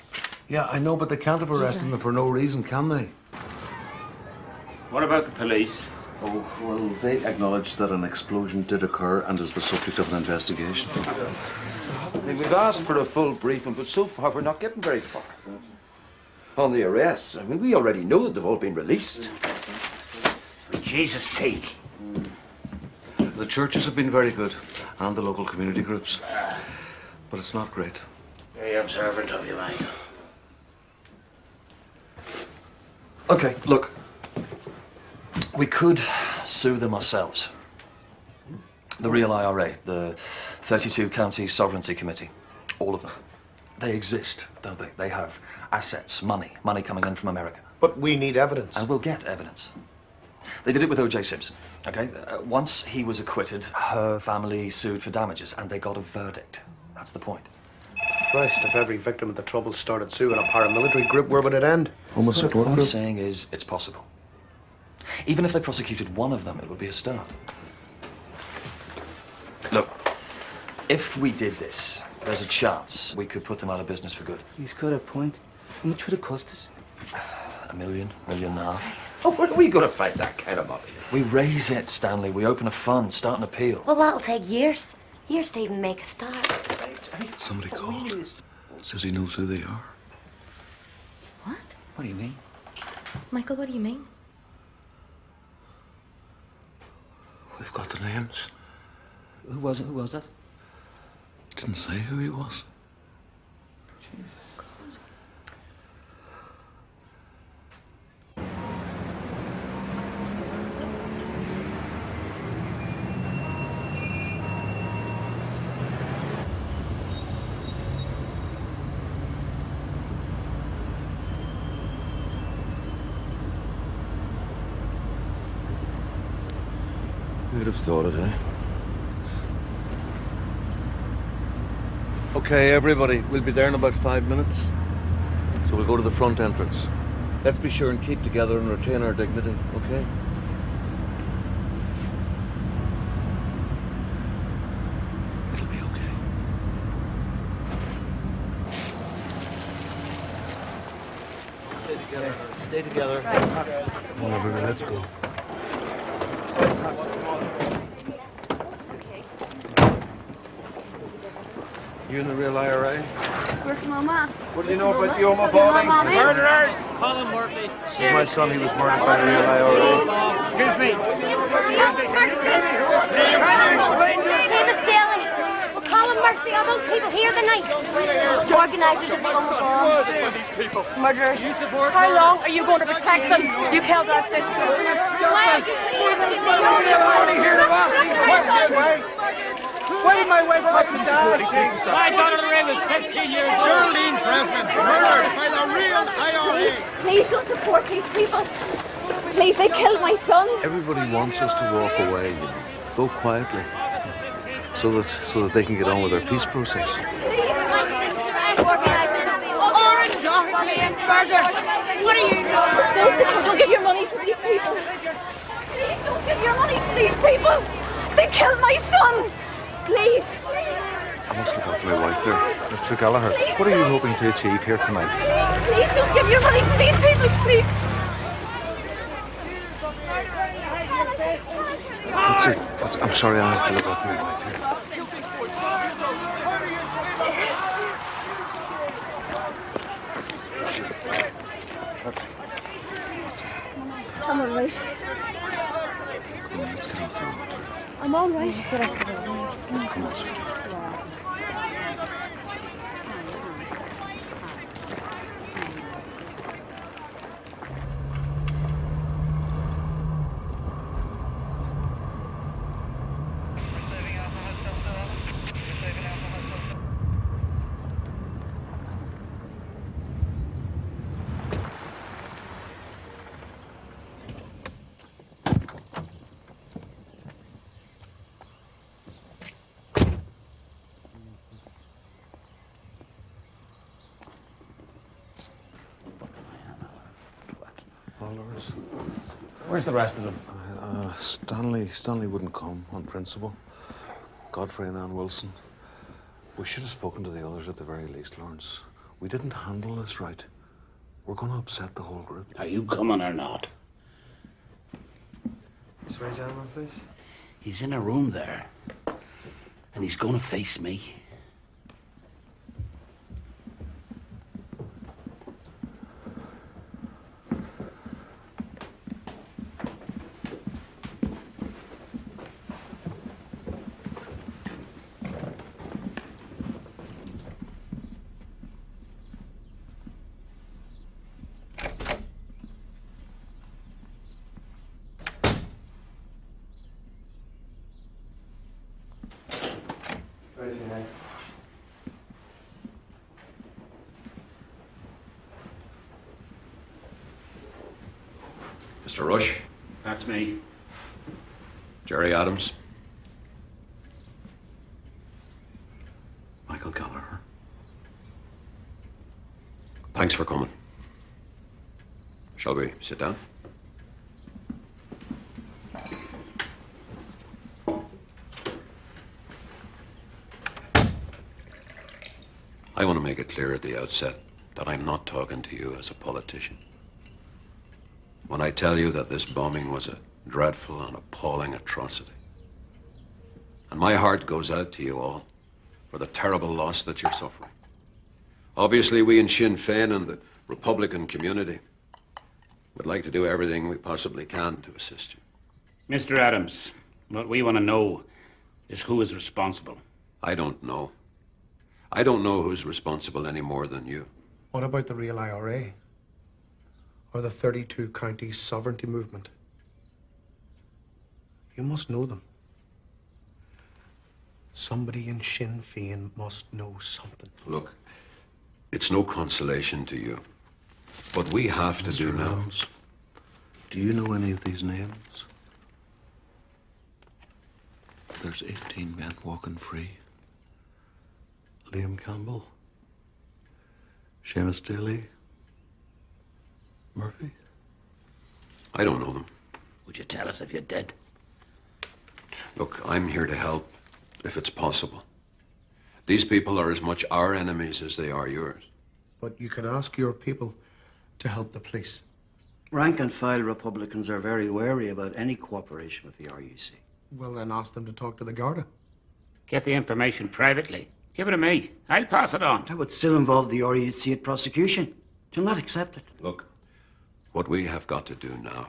Speaker 11: Yeah, I know, but they can't have arrested them for no reason, can they?
Speaker 4: What about the police?
Speaker 11: Oh, well, they acknowledge that an explosion did occur and is the subject of an investigation.
Speaker 5: We've asked for a full briefing, but so far we're not getting very far. On the arrests, I mean, we already know that they've all been released.
Speaker 4: For Jesus' sake.
Speaker 11: The churches have been very good, and the local community groups. But it's not great.
Speaker 4: Very observant of you, Michael.
Speaker 5: Okay, look. We could sue them ourselves.
Speaker 18: The real IRA, the 32 County Sovereignty Committee. All of them. They exist, don't they? They have assets, money coming in from America.
Speaker 13: But we need evidence.
Speaker 18: And we'll get evidence. They did it with O.J. Simpson, okay? Once he was acquitted, her family sued for damages, and they got a verdict. That's the point.
Speaker 13: Christ, if every victim of the Troubles started suing a paramilitary group, where would it end?
Speaker 18: What I'm saying is, it's possible. Even if they prosecuted one of them, it would be a start. Look, if we did this, there's a chance we could put them out of business for good.
Speaker 26: He's got a point. How much would it cost us?
Speaker 18: $1 million, $1.5 million.
Speaker 5: Oh, where are we going to find that kind of money?
Speaker 18: We raise it, Stanley. We open a fund, start an appeal.
Speaker 8: Well, that'll take years. Years to even make a start.
Speaker 11: Somebody called. Says he knows who they are.
Speaker 8: What?
Speaker 26: What do you mean?
Speaker 8: Michael, what do you mean?
Speaker 11: We've got the names.
Speaker 26: Who was it? Who was it?
Speaker 11: Didn't say who he was. Who'd have thought it, eh? Okay, everybody, we'll be there in about 5 minutes. So we'll go to the front entrance. Let's be sure and keep together and retain our dignity, okay? It'll be okay. Stay together. Stay together. Come on, everybody, let's go. You in the real IRA?
Speaker 1: We're from Omagh.
Speaker 13: What do you know about the Omagh bombing?
Speaker 1: Murderers!
Speaker 12: Colin Murphy.
Speaker 13: This is my son, he was murdered by the real IRA.
Speaker 12: Excuse me.
Speaker 27: David Staley. We're calling mercy on those people here tonight. The organisers of the Omagh bomb. Murderers. How long are you going to protect them? You killed our sister. Why are you protecting
Speaker 13: Why did my wife have to die?
Speaker 12: My daughter Lorraine was 15 years old.
Speaker 7: Geraldine President, murdered by the real IRA.
Speaker 27: Please don't support these people. Please, they killed my son.
Speaker 11: Everybody wants us to walk away, you know. Go quietly. So that they can get on with their peace process.
Speaker 27: My sister and Orange burger. What are you doing? Don't give your money to these people. Please don't give your money to these people. They killed my son. Please.
Speaker 11: I must look after my wife there. Mr. Gallagher, what are you hoping to achieve here tonight?
Speaker 27: Please don't give your money to these people, please.
Speaker 11: I'm sorry, I have to look after my wife here.
Speaker 27: I'm all right.
Speaker 11: Come on, let's get off the road.
Speaker 27: I'm all right.
Speaker 11: Come on, sweetie.
Speaker 4: Where's the rest of them?
Speaker 11: Stanley wouldn't come on principle. Godfrey and Ann Wilson. We should have spoken to the others at the very least, Lawrence. We didn't handle this right. We're going to upset the whole group.
Speaker 4: Are you coming or not?
Speaker 24: This way, gentlemen, please.
Speaker 4: He's in a room there. And he's going to face me.
Speaker 5: Mr. Rush.
Speaker 4: That's me.
Speaker 5: Jerry Adams.
Speaker 11: Michael Gallagher.
Speaker 5: Thanks for coming. Shall we sit down? I want to make it clear at the outset that I'm not talking to you as a politician. When I tell you that this bombing was a dreadful and appalling atrocity, and my heart goes out to you all for the terrible loss that you're suffering. Obviously, we in Sinn Féin and the Republican community would like to do everything we possibly can to assist you.
Speaker 4: Mr. Adams, what we want to know is who is responsible.
Speaker 5: I don't know. I don't know who's responsible any more than you.
Speaker 14: What about the real IRA? Or the 32 county sovereignty movement? You must know them. Somebody in Sinn Féin must know something.
Speaker 5: Look, it's no consolation to you. What we have to do now...
Speaker 11: Adams, do you know any of these names? There's 18 men walking free. Liam Campbell, Seamus Daly, Murphy.
Speaker 5: I don't know them.
Speaker 4: Would you tell us if you did?
Speaker 5: Look, I'm here to help, if it's possible. These people are as much our enemies as they are yours.
Speaker 14: But you could ask your people to help the police.
Speaker 17: Rank and file Republicans are very wary about any cooperation with the RUC.
Speaker 14: Well, then ask them to talk to the Garda.
Speaker 4: Get the information privately. Give it to me. I'll pass it on.
Speaker 17: That would still involve the RUC at prosecution. You'll not accept it.
Speaker 5: Look, what we have got to do now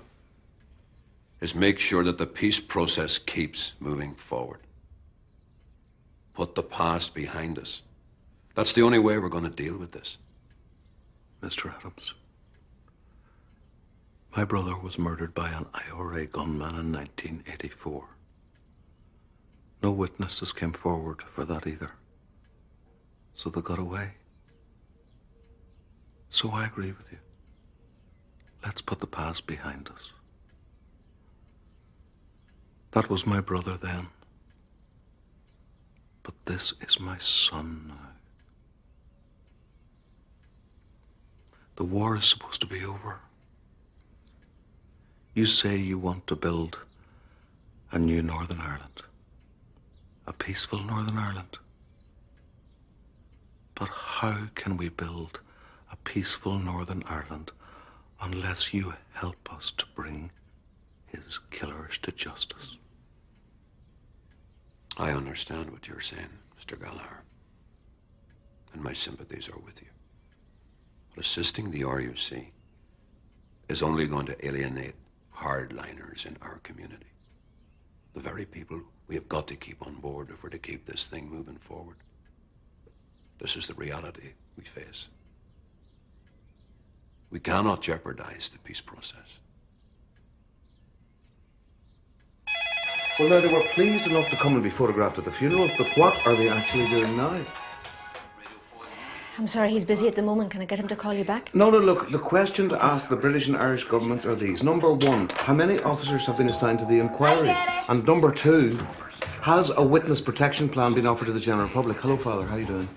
Speaker 5: is make sure that the peace process keeps moving forward. Put the past behind us. That's the only way we're going to deal with this.
Speaker 11: Mr. Adams, my brother was murdered by an IRA gunman in 1984. No witnesses came forward for that either. So they got away. So I agree with you. Let's put the past behind us. That was my brother then. But this is my son now. The war is supposed to be over. You say you want to build a new Northern Ireland. A peaceful Northern Ireland. But how can we build a peaceful Northern Ireland unless you help us to bring his killers to justice?
Speaker 5: I understand what you're saying, Mr. Gallagher. And my sympathies are with you. But assisting the RUC is only going to alienate hardliners in our community. The very people we have got to keep on board if we're to keep this thing moving forward. This is the reality we face. We cannot jeopardize the peace process.
Speaker 11: Well, now, they were pleased enough to come and be photographed at the funeral, but what are they actually doing now?
Speaker 8: I'm sorry, he's busy at the moment. Can I get him to call you back?
Speaker 11: No, look, the question to ask the British and Irish governments are these. Number one, how many officers have been assigned to the inquiry? And number two, has a witness protection plan been offered to the general public? Hello, Father, how are you doing?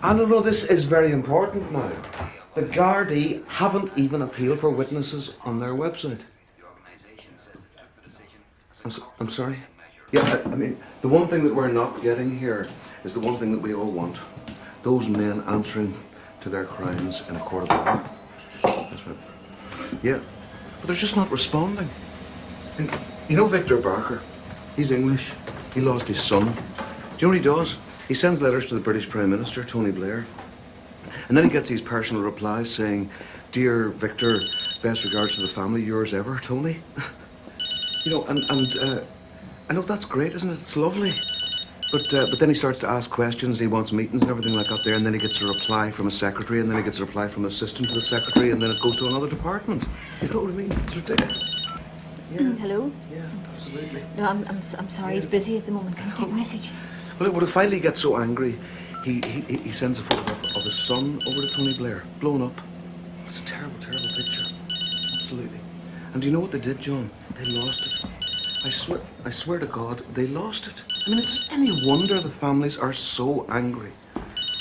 Speaker 11: I don't know, this is very important now. The Gardaí haven't even appealed for witnesses on their website. I'm sorry? Yeah, I mean, the one thing that we're not getting here is the one thing that we all want. Those men answering to their crimes in a court of law. That's right. Yeah, but they're just not responding. And you know Victor Barker? He's English. He lost his son. Do you know what he does? He sends letters to the British Prime Minister, Tony Blair. And then he gets these personal replies saying, "Dear Victor, best regards to the family, yours ever, Tony." You know, and I know that's great, isn't it? It's lovely. But then he starts to ask questions, and he wants meetings and everything like that there, and then he gets a reply from a secretary, and then he gets a reply from an assistant to the secretary, and then it goes to another department. You know what I mean? It's ridiculous. Yeah.
Speaker 8: Hello?
Speaker 11: Yeah, absolutely.
Speaker 8: No, I'm sorry, he's busy at the moment. Can I take a message?
Speaker 11: Well, when he finally gets so angry, he sends a photograph of his son over to Tony Blair, blown up. It's a terrible, terrible picture. Absolutely. And do you know what they did, John? They lost it. I swear to God, they lost it. I mean, it's any wonder the families are so angry.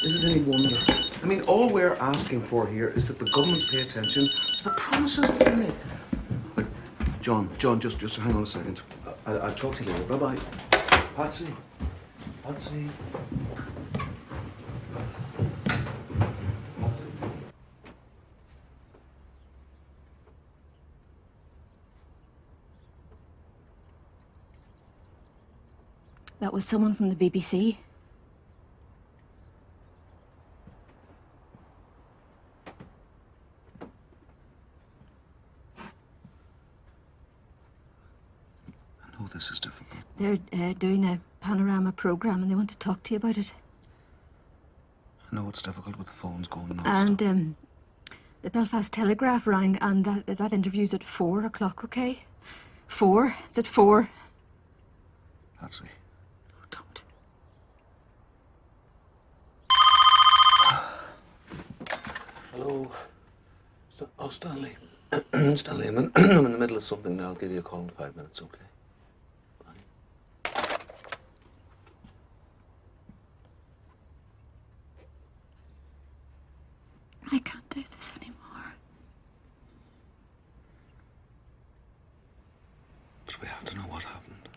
Speaker 11: Is it any wonder? I mean, all we're asking for here is that the governments pay attention to the promises that they make. Like, John, just hang on a second. I'll talk to you later. Bye-bye. Patsy.
Speaker 8: That was someone from the BBC.
Speaker 11: I know this is difficult.
Speaker 8: They're doing a panorama programme and they want to talk to you about it.
Speaker 11: I know it's difficult with the phones going on.
Speaker 8: And the Belfast Telegraph rang and that interview's at 4 o'clock, okay? 4? It's at 4.
Speaker 11: Patsy.
Speaker 8: Don't.
Speaker 11: Hello. Oh, Stanley. Stanley, I'm in the middle of something now. I'll give you a call in 5 minutes, okay? Bye.
Speaker 8: I can't do this anymore.
Speaker 11: But we have to know what happened.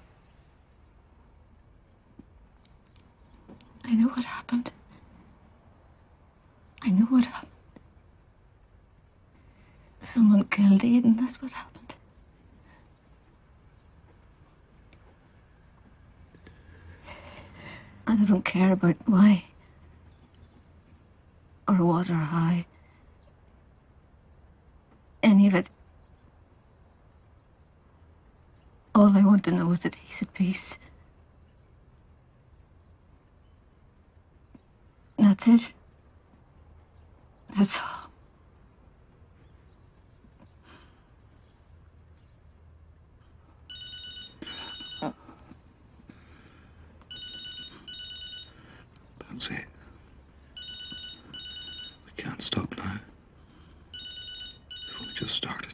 Speaker 8: I know what happened. I know what happened. Someone killed Aidan, that's what happened. And I don't care about why. Or what or how. Any of it. All I want to know is that he's at peace. That's it. That's all.
Speaker 11: Patsy. We can't stop now. We've only just started.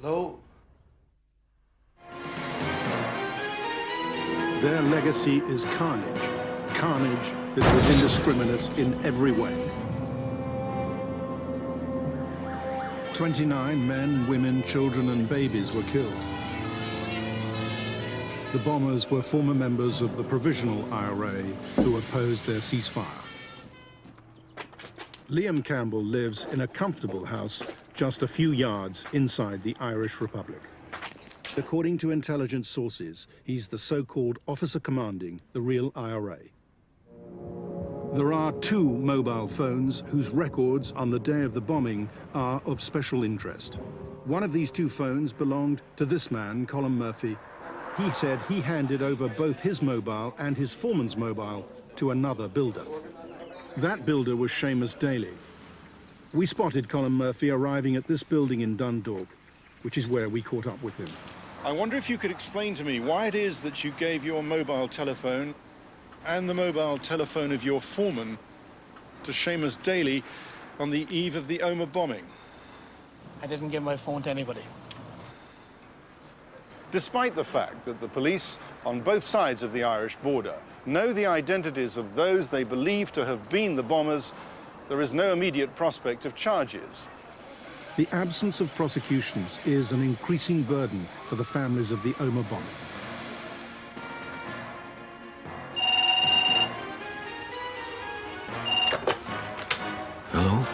Speaker 11: Hello?
Speaker 10: Their legacy is carnage. Carnage that was indiscriminate in every way. 29 men, women, children and babies were killed. The bombers were former members of the Provisional IRA who opposed their ceasefire. Liam Campbell lives in a comfortable house just a few yards inside the Irish Republic. According to intelligence sources, he's the so-called officer commanding the real IRA. There are 2 mobile phones whose records on the day of the bombing are of special interest. One of these 2 phones belonged to this man, Colin Murphy. He said he handed over both his mobile and his foreman's mobile to another builder. That builder was Seamus Daly. We spotted Colin Murphy arriving at this building in Dundalk, which is where we caught up with him. I wonder if you could explain to me why it is that you gave your mobile telephone and the mobile telephone of your foreman to Seamus Daly on the eve of the Omagh bombing.
Speaker 12: I didn't give my phone to anybody.
Speaker 10: Despite the fact that the police on both sides of the Irish border know the identities of those they believe to have been the bombers, there is no immediate prospect of charges. The absence of prosecutions is an increasing burden for the families of the Omagh bombing.
Speaker 11: Hello?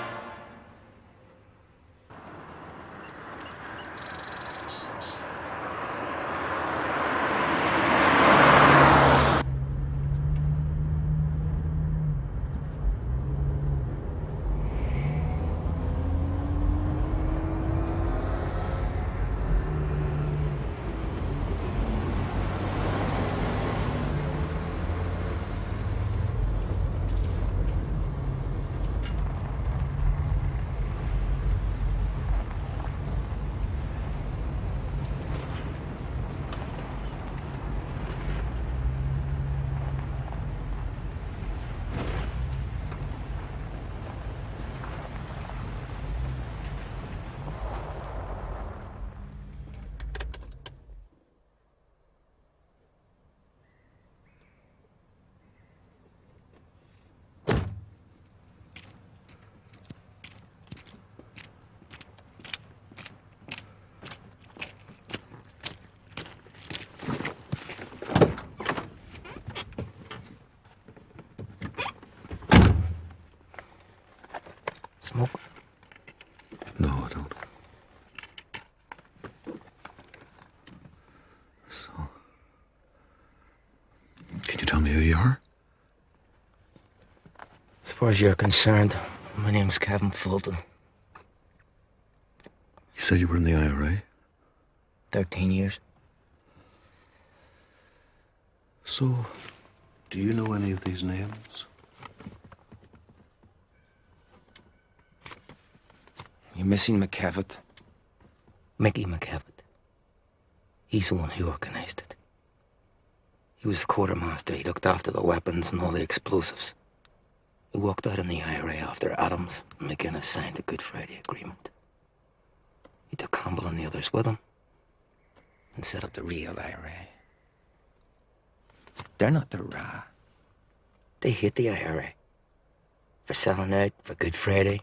Speaker 16: Smoke?
Speaker 11: No, I don't. So, can you tell me who you are?
Speaker 16: As far as you're concerned, my name's Kevin Fulton.
Speaker 11: You said you were in the IRA?
Speaker 16: 13 years.
Speaker 11: So, do you know any of these names?
Speaker 16: You're missing McCavitt. Mickey McCavitt. He's the one who organised it. He was the quartermaster. He looked after the weapons and all the explosives. He walked out in the IRA after Adams and McGuinness signed the Good Friday Agreement. He took Campbell and the others with him and set up the real IRA. They're not the RA. They hate the IRA for selling out for Good Friday,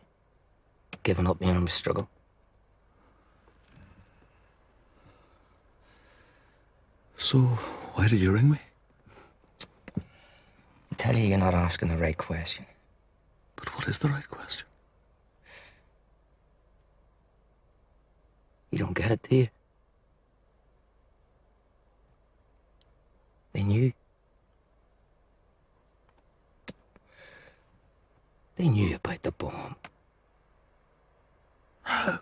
Speaker 16: giving up the armed struggle.
Speaker 11: So, why did you ring me?
Speaker 16: I tell you, you're not asking the right question.
Speaker 11: But what is the right question?
Speaker 16: You don't get it, do you? They knew. They knew about the bomb.
Speaker 11: How?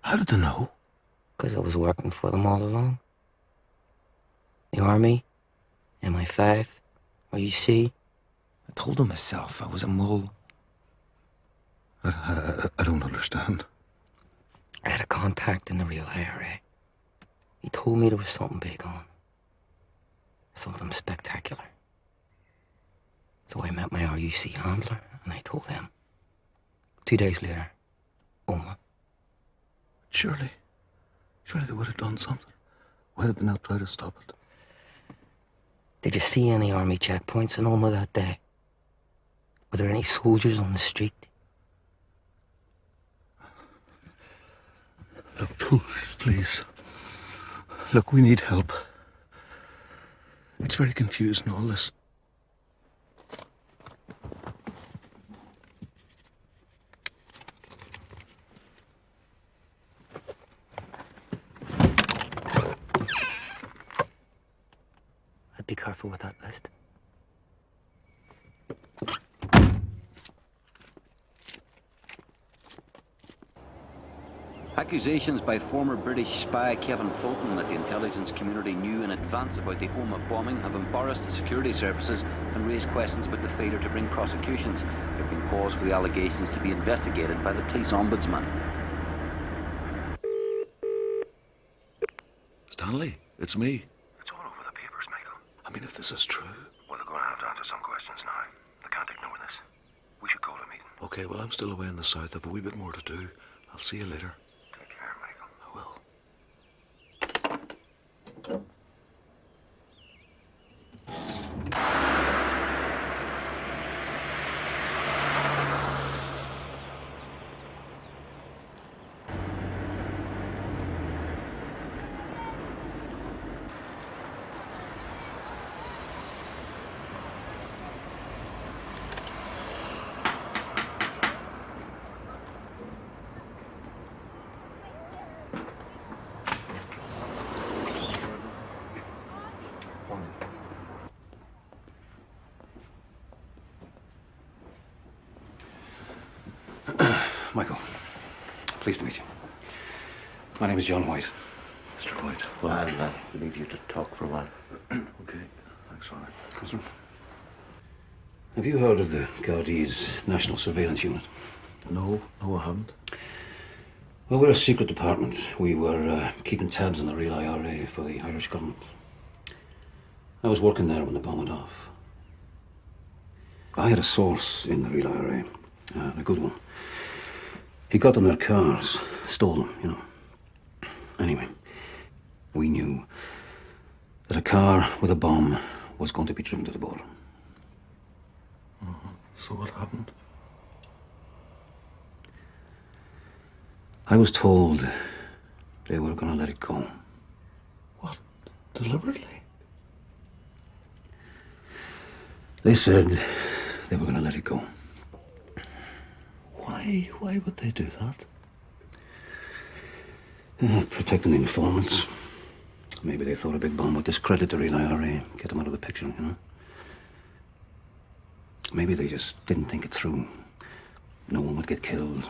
Speaker 11: How did they know?
Speaker 16: Because I was working for them all along. The Army, MI5, RUC. I told them myself I was a mole.
Speaker 11: I don't understand.
Speaker 16: I had a contact in the real IRA. He told me there was something big on. Something spectacular. So I met my RUC handler and I told him. 2 days later, Omagh.
Speaker 11: Surely they would have done something. Why did they not try to stop it?
Speaker 16: Did you see any army checkpoints in Omagh that day? Were there any soldiers on the street?
Speaker 11: Look, please. Look, we need help. It's very confusing, all this.
Speaker 16: I'd be careful with that list.
Speaker 19: Accusations by former British spy Kevin Fulton that the intelligence community knew in advance about the Omagh bombing have embarrassed the security services and raised questions about the failure to bring prosecutions. There have been calls for the allegations to be investigated by the police ombudsman.
Speaker 11: Stanley, it's me.
Speaker 20: It's all over the papers, Michael.
Speaker 11: I mean, if this is true.
Speaker 20: Well, they're going to have to answer some questions now. They can't ignore this. We should call a meeting.
Speaker 11: Okay, well, I'm still away in the south. I've a wee bit more to do. I'll see you later.
Speaker 20: Take care, Michael.
Speaker 11: I will.
Speaker 20: Michael, pleased to meet you. My name is John White.
Speaker 11: Mr. White.
Speaker 20: Well, I'll leave you to talk for a while.
Speaker 11: Okay, thanks for that.
Speaker 20: Yes, sir. Have you heard of the Gardaí's National Surveillance Unit?
Speaker 11: No, I haven't.
Speaker 20: Well, we're a secret department. We were keeping tabs on the real IRA for the Irish government. I was working there when the bomb went off. I had a source in the real IRA, a good one. He got them their cars, stole them, you know. Anyway, we knew that a car with a bomb was going to be driven to the border.
Speaker 11: So what happened?
Speaker 20: I was told they were going to let it go.
Speaker 11: What? Deliberately?
Speaker 20: They said they were going to let it go. Why would they do that? Protecting informants. Maybe they thought a big bomb would discredit the real IRA, get them out of the picture, you know? Maybe they just didn't think it through. No one would get killed.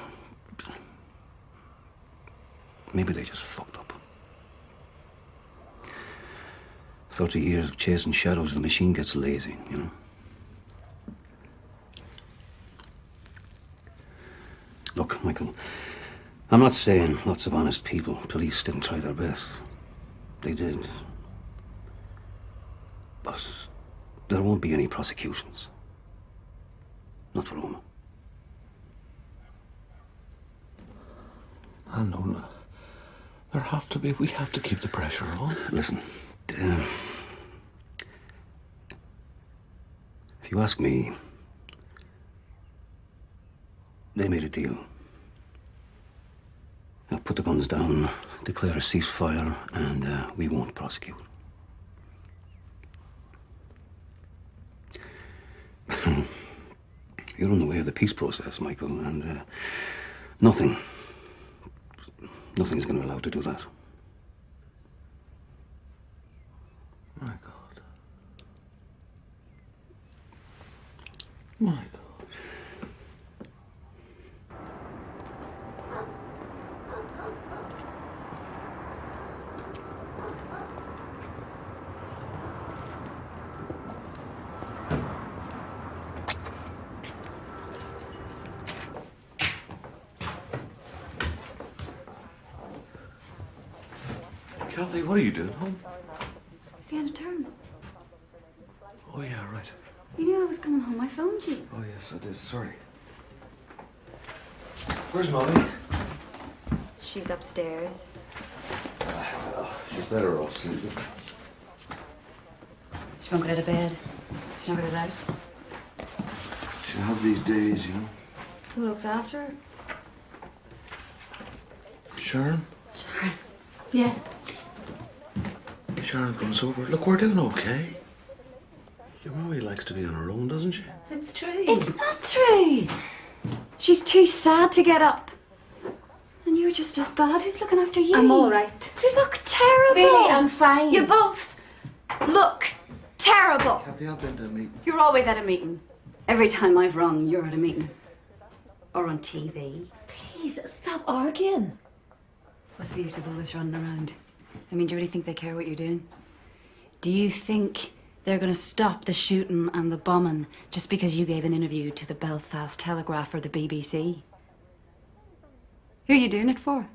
Speaker 20: Maybe they just fucked up. 30 years of chasing shadows, the machine gets lazy, you know? Look, Michael, I'm not saying lots of honest people, police didn't try their best. They did. But there won't be any prosecutions. Not for Omagh.
Speaker 11: I know. There have to be. We have to keep the pressure on.
Speaker 20: Listen, if you ask me, they made a deal. Now put the guns down, declare a ceasefire, and we won't prosecute. You're in the way of the peace process, Michael, and nothing's going to allow to do that.
Speaker 11: My God. My God. Kathy, what are you doing home?
Speaker 15: Is he out of town?
Speaker 11: Oh, yeah, right.
Speaker 15: You knew I was coming home. I phoned you.
Speaker 11: Oh, yes, I did. Sorry. Where's Molly?
Speaker 15: She's upstairs.
Speaker 11: Well, she's better off sleeping.
Speaker 15: She won't get out of bed. She never goes out.
Speaker 11: She has these days, you know.
Speaker 15: Who looks after her?
Speaker 11: Sharon?
Speaker 15: Sharon. Yeah.
Speaker 11: Sharon comes over. Look, we're doing okay. Your mommy likes to be on her own, doesn't she?
Speaker 15: It's true. It's not true. She's too sad to get up. And you're just as bad. Who's looking after you?
Speaker 27: I'm all right.
Speaker 15: You look terrible.
Speaker 27: Really, I'm fine.
Speaker 15: You both look terrible.
Speaker 11: Kathy, I've been to a meeting.
Speaker 15: You're always at a meeting. Every time I've rung, you're at a meeting. Or on TV.
Speaker 27: Please, stop arguing.
Speaker 15: What's the use of all this running around? I mean, do you really think they care what you're doing? Do you think they're going to stop the shooting and the bombing just because you gave an interview to the Belfast Telegraph or the BBC? Who are you doing it for?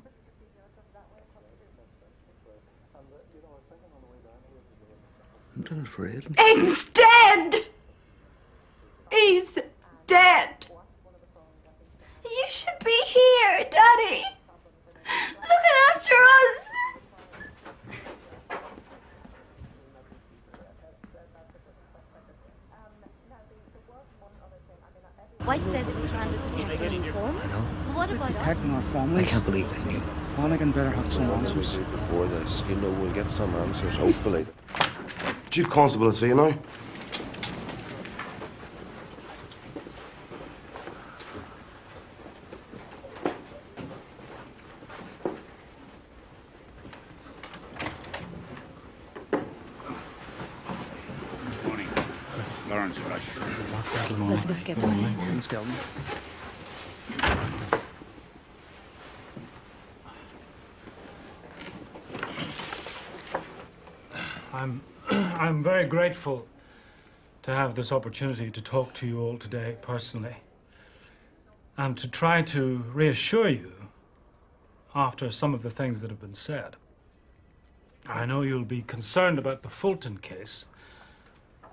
Speaker 11: I'm doing it for Aidan.
Speaker 15: Aidan's dead! He's dead! You should be here, Daddy! Looking after us!
Speaker 27: White said that we trying to protect and inform.
Speaker 20: I know.
Speaker 27: What about us?
Speaker 2: Protecting our families.
Speaker 20: I can't believe they knew.
Speaker 2: Flanagan better have some answers.
Speaker 6: Before this, you know, we'll get some answers, hopefully. Chief Constable, I'll see you now.
Speaker 7: Lawrence Rush.
Speaker 15: Elizabeth Gibson.
Speaker 9: I'm very grateful to have this opportunity to talk to you all today personally and to try to reassure you after some of the things that have been said. I know you'll be concerned about the Fulton case,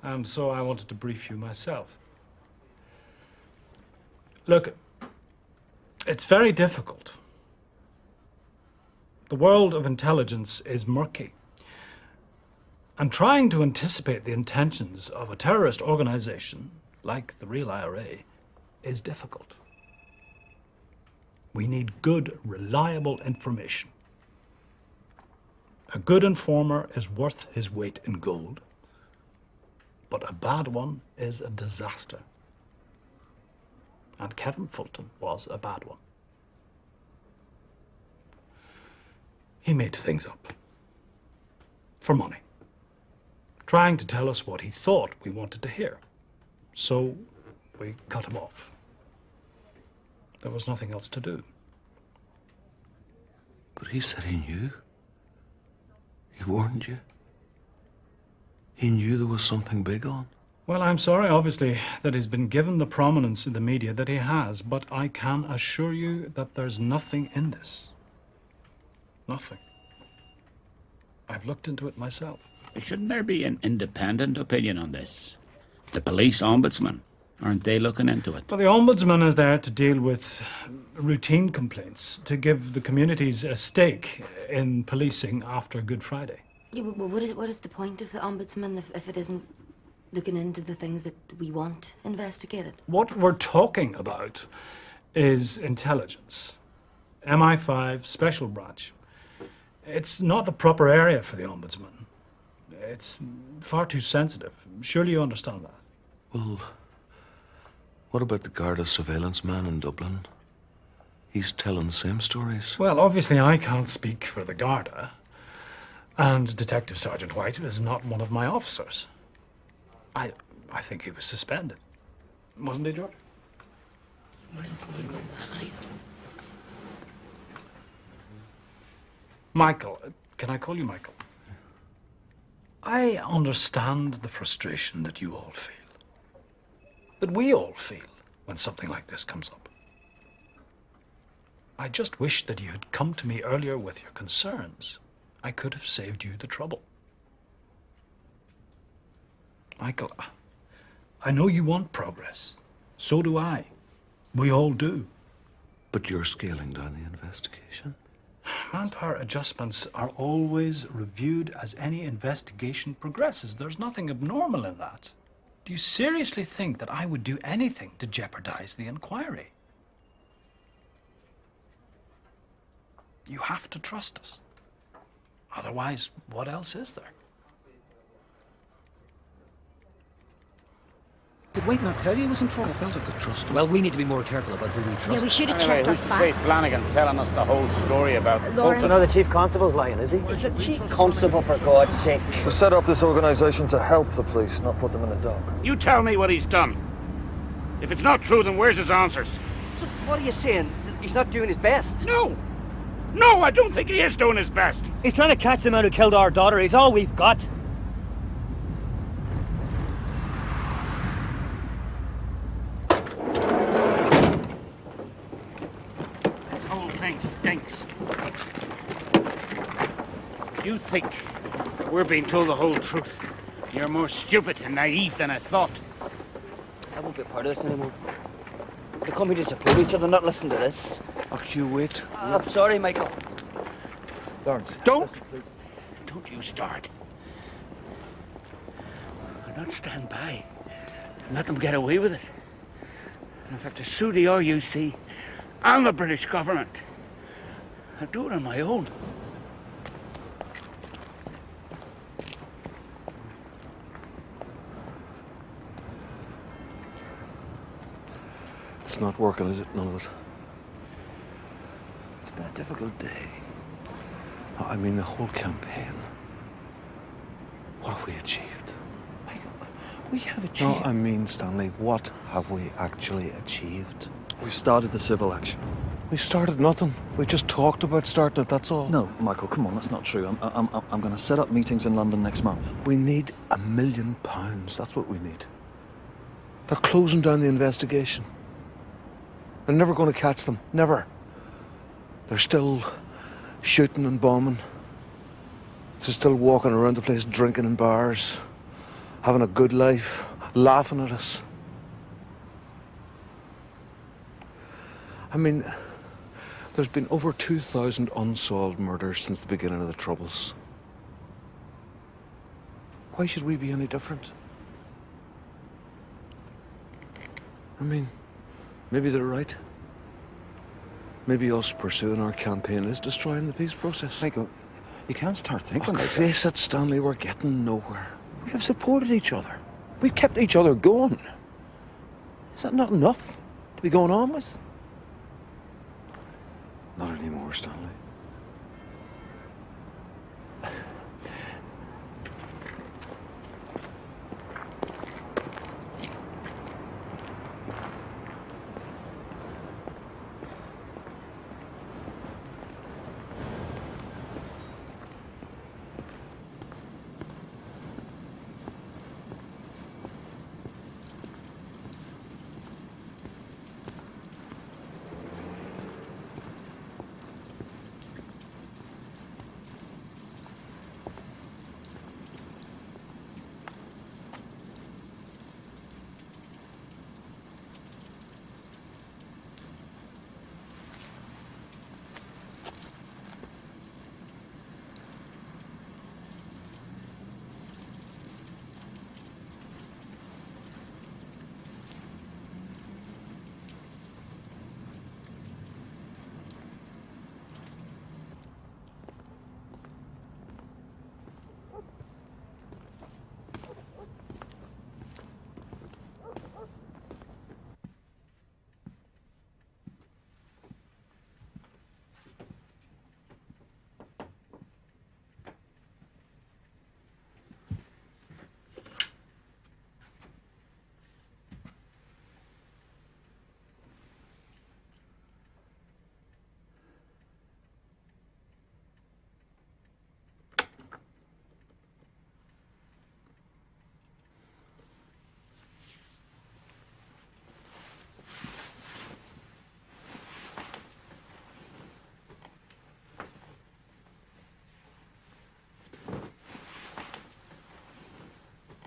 Speaker 9: and so I wanted to brief you myself. Look, it's very difficult. The world of intelligence is murky. And trying to anticipate the intentions of a terrorist organization like the real IRA is difficult. We need good, reliable information. A good informer is worth his weight in gold, but a bad one is a disaster. And Kevin Fulton was a bad one. He made things up. For money. Trying to tell us what he thought we wanted to hear. So we cut him off. There was nothing else to do.
Speaker 5: But he said he knew. He warned you. He knew there was something big on.
Speaker 9: Well, I'm sorry, obviously, that he's been given the prominence in the media that he has, but I can assure you that there's nothing in this. Nothing. I've looked into it myself.
Speaker 4: Shouldn't there be an independent opinion on this? The police ombudsman, aren't they looking into it?
Speaker 9: Well, the ombudsman is there to deal with routine complaints, to give the communities a stake in policing after Good Friday.
Speaker 15: Yeah, but what is the point of the ombudsman if it isn't looking into the things that we want investigated?
Speaker 9: What we're talking about is intelligence. MI5, special branch. It's not the proper area for the ombudsman. It's far too sensitive. Surely you understand that.
Speaker 5: Well, what about the Garda surveillance man in Dublin? He's telling the same stories.
Speaker 9: Well, obviously I can't speak for the Garda. And Detective Sergeant White is not one of my officers. I think he was suspended. Wasn't he, George? Michael. Can I call you Michael? I understand the frustration that you all feel. That we all feel when something like this comes up. I just wish that you had come to me earlier with your concerns. I could have saved you the trouble. Michael, I know you want progress. So do I. We all do.
Speaker 5: But you're scaling down the investigation.
Speaker 9: Manpower adjustments are always reviewed as any investigation progresses. There's nothing abnormal in that. Do you seriously think that I would do anything to jeopardize the inquiry? You have to trust us. Otherwise, what else is there?
Speaker 2: Did Wade not tell you he was in trouble?
Speaker 5: I felt I could trust him.
Speaker 16: Well, we need to be more careful about who we trust.
Speaker 27: Yeah, we should have checked our
Speaker 7: Who's to say
Speaker 27: facts.
Speaker 7: Flanagan's telling us the whole story about Fulton?
Speaker 17: No, the chief constable's lying, is he? Is the chief constable, for God's sake?
Speaker 3: We set up this organisation to help the police, not put them in the dock.
Speaker 4: You tell me what he's done. If it's not true, then where's his answers?
Speaker 17: So what are you saying? He's not doing his best?
Speaker 4: No! No, I don't think he is doing his best.
Speaker 17: He's trying to catch the man who killed our daughter. He's all we've got.
Speaker 4: This whole thing stinks. You think we're being told the whole truth. You're more stupid and naive than I thought.
Speaker 17: I won't be a part of this anymore. The company support each other, not listen to this.
Speaker 5: Oh, you wait.
Speaker 17: I'm sorry, Michael.
Speaker 5: Lawrence.
Speaker 4: Don't you start. I'll not stand by and let them get away with it. And if I have to sue the RUC and the British government, I'll do it on my own.
Speaker 5: It's not working, is it? None of it. It's been a difficult day. I mean, the whole campaign. What have we achieved?
Speaker 3: Michael, we have achieved...
Speaker 5: No, I mean, Stanley, what have we actually achieved?
Speaker 3: We've started the civil action.
Speaker 5: We've started nothing. We just talked about starting it, that's all.
Speaker 3: No, Michael, come on, that's not true. I'm going to set up meetings in London next month.
Speaker 5: We need £1 million. That's what we need. They're closing down the investigation. They're never going to catch them. Never. They're still shooting and bombing. They're still walking around the place drinking in bars, having a good life, laughing at us. I mean, there's been over 2,000 unsolved murders since the beginning of the Troubles. Why should we be any different? I mean, maybe they're right. Maybe us pursuing our campaign is destroying the peace process.
Speaker 3: Michael, you can't start thinking like that.
Speaker 5: Face it, Stanley, we're getting nowhere.
Speaker 3: We have supported each other. We've kept each other going. Is that not enough?
Speaker 6: to be going on with?
Speaker 11: Not anymore, Stanley.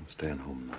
Speaker 11: Staying home now.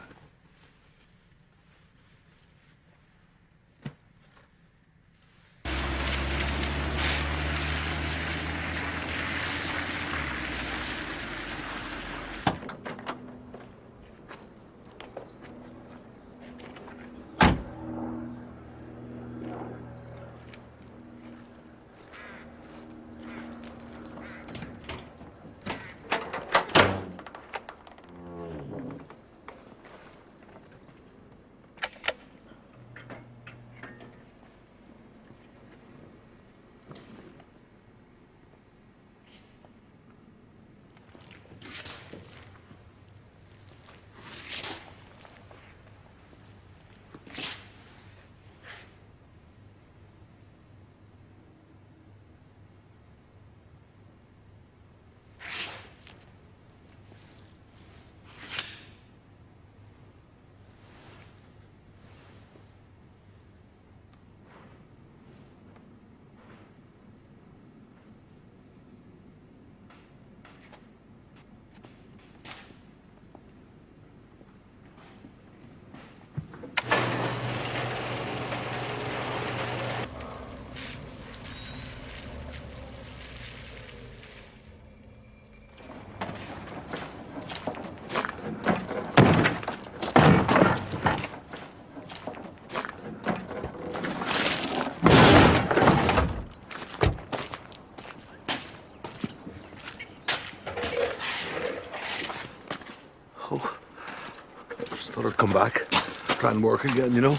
Speaker 11: Thought I'd come back, try and work again, you know.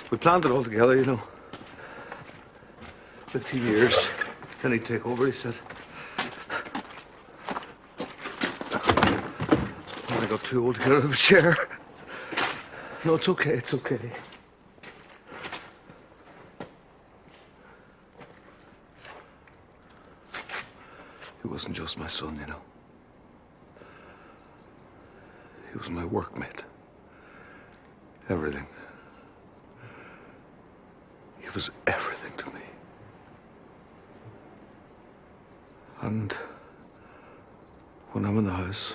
Speaker 11: We planned it all together, you know. 15 years, then he'd take over, he said. When I got too old to get out of a chair. No, it's okay, it's okay. He wasn't just my son, you know. He was my workmate. Everything. He was everything to me. And when I'm in the house,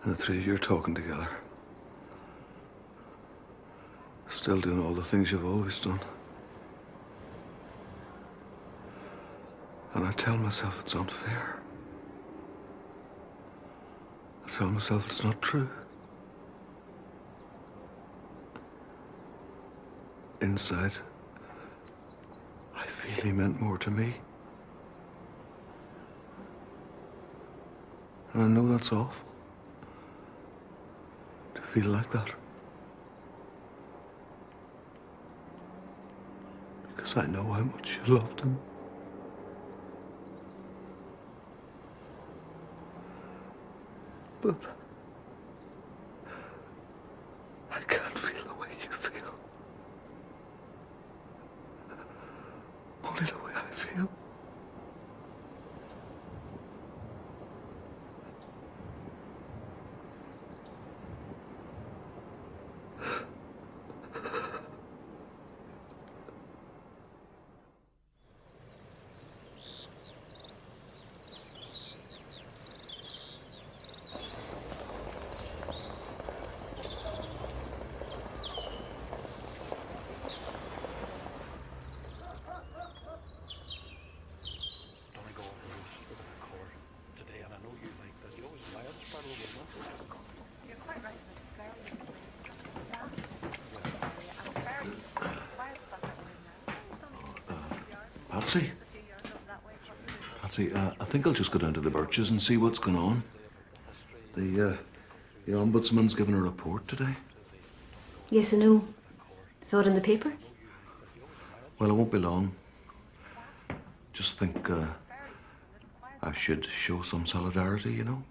Speaker 11: and the three of you are talking together, still doing all the things you've always done, and I tell myself it's unfair. I tell myself it's not true. Inside, I feel he meant more to me. And I know that's awful. feel like that. Because I know how much you loved him. But I can't feel the way you feel. Only the way I feel. Patsy, I think I'll just go down to the Birches and see what's going on. The Ombudsman's given a report today.
Speaker 15: Yes, I know. Saw it in the paper?
Speaker 11: Well, it won't be long. Just think I should show some solidarity, you know?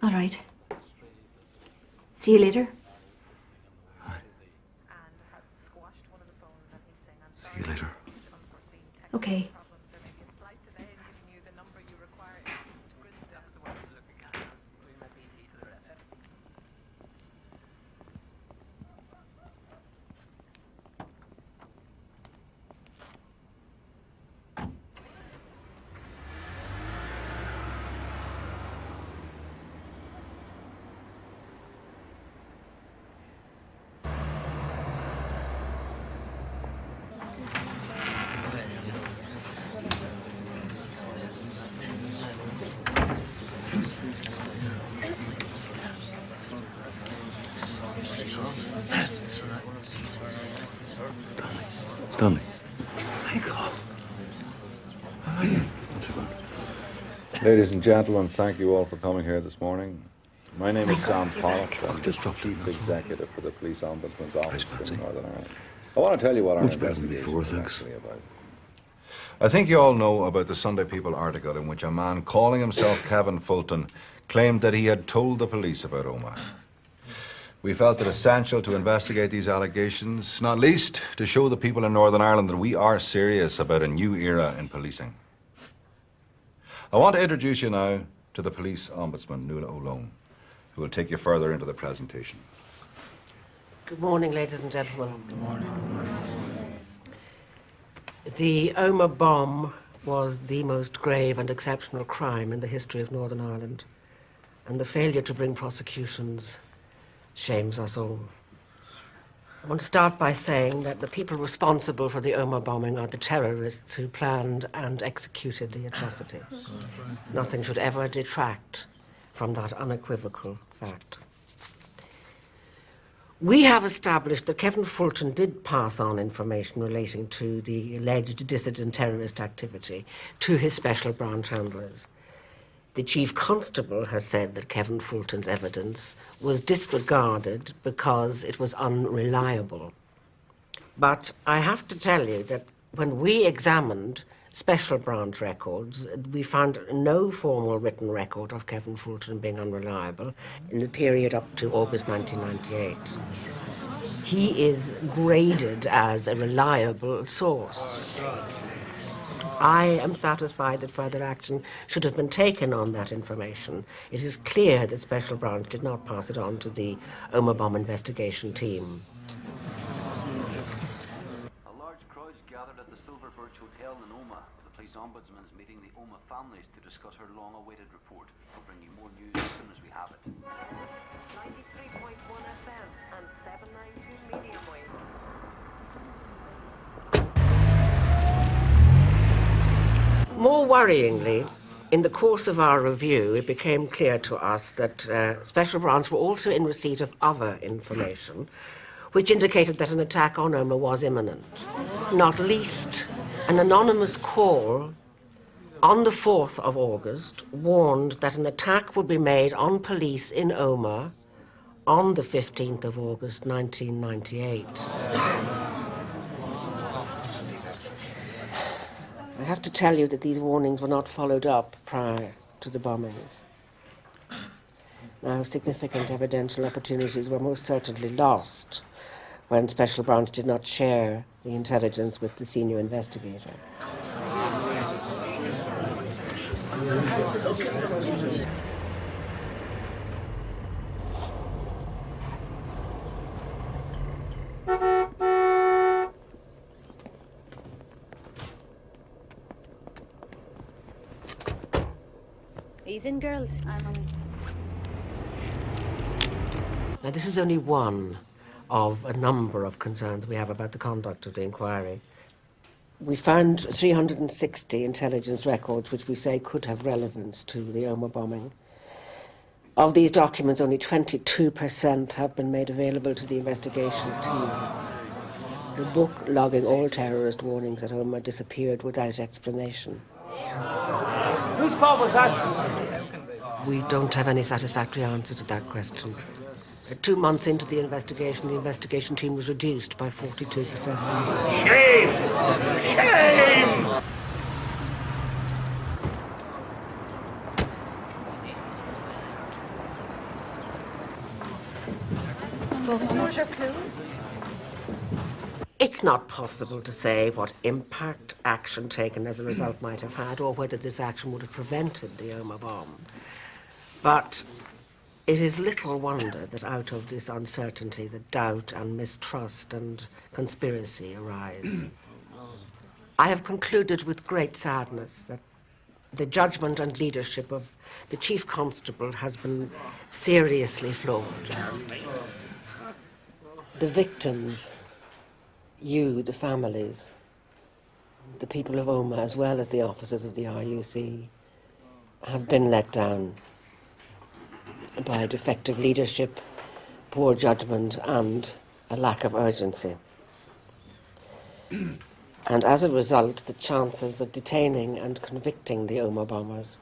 Speaker 15: All right. See you later.
Speaker 11: See you later.
Speaker 15: Okay.
Speaker 11: Stanley.
Speaker 1: Michael. Ladies and gentlemen, thank you all for coming here this morning. My name is Sam Pollock. I'm the Chief Executive for the Police Ombudsman's Office in Northern Ireland. I want to tell you what our investigation is actually about. I think you all know about the Sunday People article in which a man calling himself Kevin Fulton claimed that he had told the police about Omagh. We felt it essential to investigate these allegations, not least to show the people in Northern Ireland that we are serious about a new era in policing. I want to introduce you now to the Police Ombudsman, Nuala O'Loan, who will take you further into the presentation.
Speaker 18: Good morning, ladies and gentlemen. Good morning. The Omagh bomb was the most grave and exceptional crime in the history of Northern Ireland, and the failure to bring prosecutions shames us all. I want to start by saying that the people responsible for the Omagh bombing are the terrorists who planned and executed the atrocity. Nothing should ever detract from that unequivocal fact. We have established that Kevin Fulton did pass on information relating to the alleged dissident terrorist activity to his special branch handlers. The Chief Constable has said that Kevin Fulton's evidence was disregarded because it was unreliable. But I have to tell you that when we examined special branch records, we found no formal written record of Kevin Fulton being unreliable in the period up to August 1998. He is graded as a reliable source. I am satisfied that further action should have been taken on that information. It is clear that Special Branch did not pass it on to the Omagh bomb investigation team.
Speaker 19: A large crowd gathered at the Silver Birch Hotel in Omagh. The police ombudsman is meeting the Omagh families to discuss her long-awaited report. We'll bring you more news as soon as we have it.
Speaker 21: 93.1 FM and 792 medium wave.
Speaker 18: More worryingly, in the course of our review, it became clear to us that Special Branch were also in receipt of other information, which indicated that an attack on Omagh was imminent. Not least, an anonymous call on the 4th of August, warned that an attack would be made on police in Omagh on the 15th of August 1998. I have to tell you that these warnings were not followed up prior to the bombings. Now, significant evidential opportunities were most certainly lost when Special Branch did not share the intelligence with the senior investigator.
Speaker 27: Ease in, girls. I'm on.
Speaker 18: Now, this is only one of a number of concerns we have about the conduct of the inquiry. We found 360 intelligence records which we say could have relevance to the Omagh bombing. Of these documents, only 22% have been made available to the investigation team. The book logging all terrorist warnings at Omagh disappeared without explanation.
Speaker 12: Whose fault was that?
Speaker 18: We don't have any satisfactory answer to that question. 2 months into the investigation team was reduced by 42%.
Speaker 7: Shame! Shame!
Speaker 27: So, what was your clue?
Speaker 18: It's not possible to say what impact action taken as a result might have had, or whether this action would have prevented the Omagh bomb. But it is little wonder that out of this uncertainty, that doubt and mistrust and conspiracy arise. I have concluded with great sadness that the judgment and leadership of the Chief Constable has been seriously flawed. The victims, you, the families, the people of Omagh, as well as the officers of the RUC, have been let down by defective leadership, poor judgment, and a lack of urgency. And as a result, the chances of detaining and convicting the Omagh bombers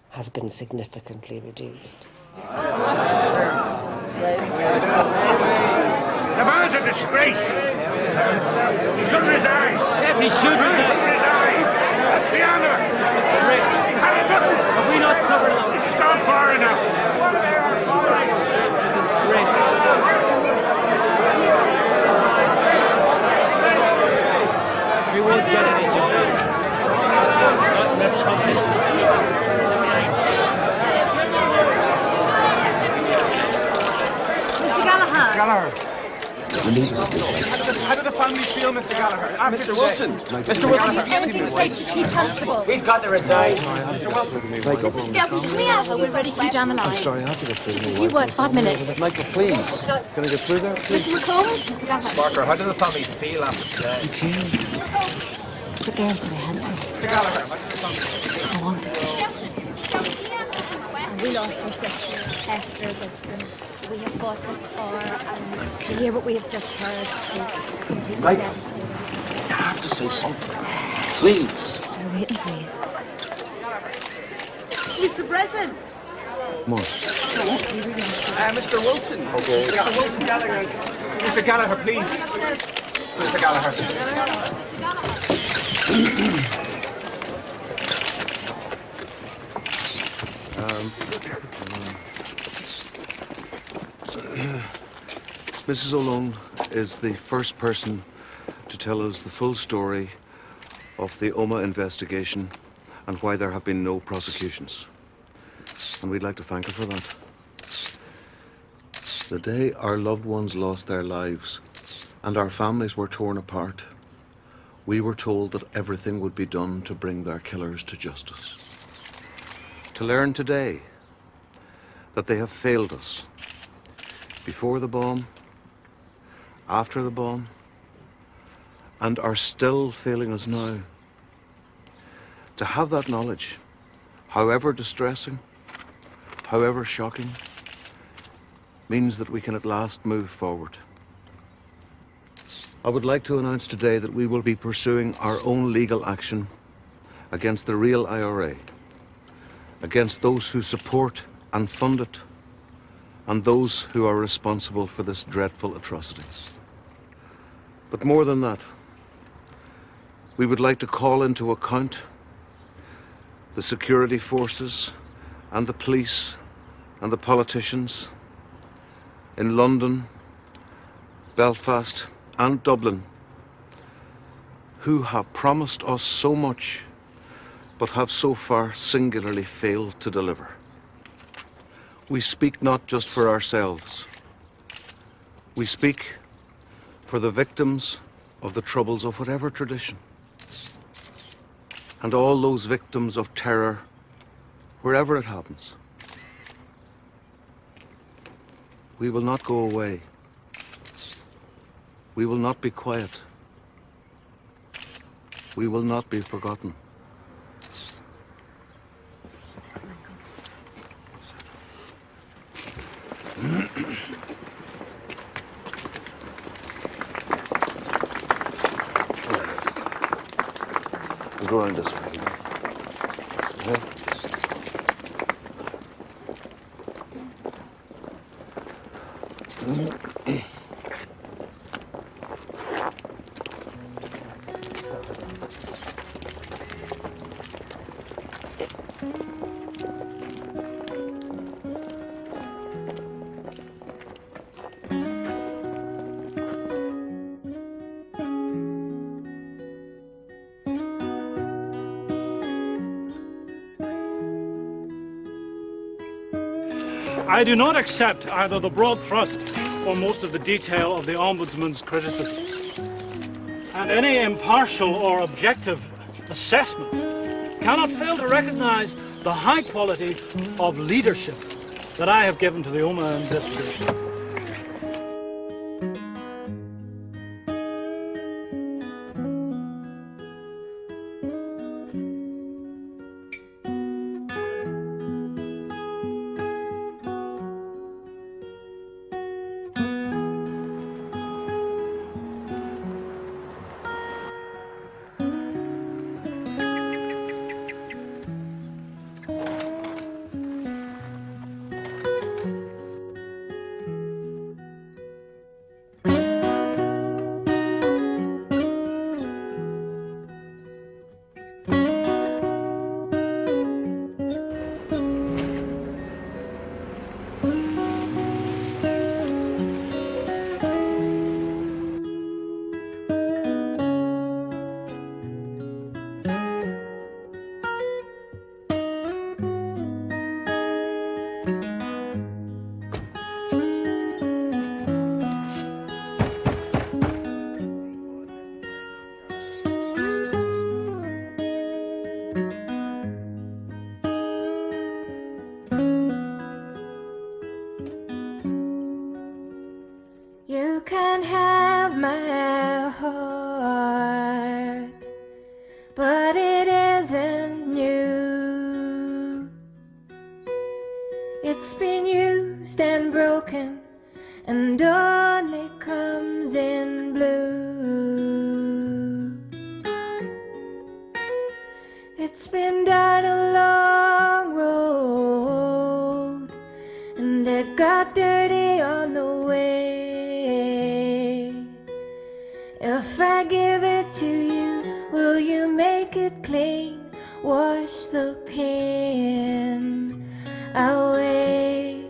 Speaker 18: has been significantly reduced.
Speaker 7: The man's a disgrace. He should resign.
Speaker 12: Yes, he should resign.
Speaker 7: That's the end of it.
Speaker 12: Disgrace. Have we not suffered enough?
Speaker 7: This has gone far enough.
Speaker 12: It's a disgrace. We won't get any justice. Not in this country.
Speaker 27: Mr. Gallagher.
Speaker 7: Gallagher.
Speaker 12: How do the family feel, Mr. Gallagher?
Speaker 7: Mr. Wilson.
Speaker 12: Mr. Wilson.
Speaker 27: Anything to say to the Chief Constable?
Speaker 12: He's got to resign. Mr. Wilson.
Speaker 27: Mr. Skelton, can we have we're ready for you down the line.
Speaker 11: I'm sorry, I have to get through.
Speaker 27: Just a few words, 5 minutes.
Speaker 11: Michael, please. Can I get through there, please?
Speaker 27: Mr. McCollum? Mr. Gallagher.
Speaker 12: Parker, how do the family feel after today?
Speaker 11: You can.
Speaker 27: The girls said I had to.
Speaker 12: Mr. Gallagher, how do the family
Speaker 27: I wanted to. And we lost our sister, Esther Gibson. We have fought this far, and to hear what we have just heard is completely devastating.
Speaker 11: You have to say something. Please.
Speaker 27: We're waiting for you.
Speaker 13: Mr. President.
Speaker 11: Come on.
Speaker 12: Mr. Wilson.
Speaker 11: Okay.
Speaker 12: Mr. Wilson Gallagher. Mr. Gallagher, please. Mr. Gallagher.
Speaker 11: Mrs. O'Lone is the first person to tell us the full story of the Omagh investigation and why there have been no prosecutions. And we'd like to thank her for that. The day our loved ones lost their lives and our families were torn apart, we were told that everything would be done to bring their killers to justice. To learn today that they have failed us before the bomb, after the bomb, and are still failing us now. To have that knowledge, however distressing, however shocking, means that we can at last move forward. I would like to announce today that we will be pursuing our own legal action against the real IRA, against those who support and fund it, and those who are responsible for this dreadful atrocity. But more than that, we would like to call into account the security forces and the police and the politicians in London, Belfast and Dublin who have promised us so much but have so far singularly failed to deliver. We speak not just for ourselves. We speak for the victims of the troubles of whatever tradition, and all those victims of terror wherever it happens. We will not go away. We will not be quiet. We will not be forgotten. We'll go around this way. Okay?
Speaker 9: I do not accept either the broad thrust or most of the detail of the Ombudsman's criticisms. And any impartial or objective assessment cannot fail to recognise the high quality of leadership that I have given to the Omagh investigation.
Speaker 13: You can have my heart, but it isn't new. It's been used and broken and only comes in blue. It's been down a long road and it got dirty on the way. If I give it to you, will you make it clean? Wash the pain away.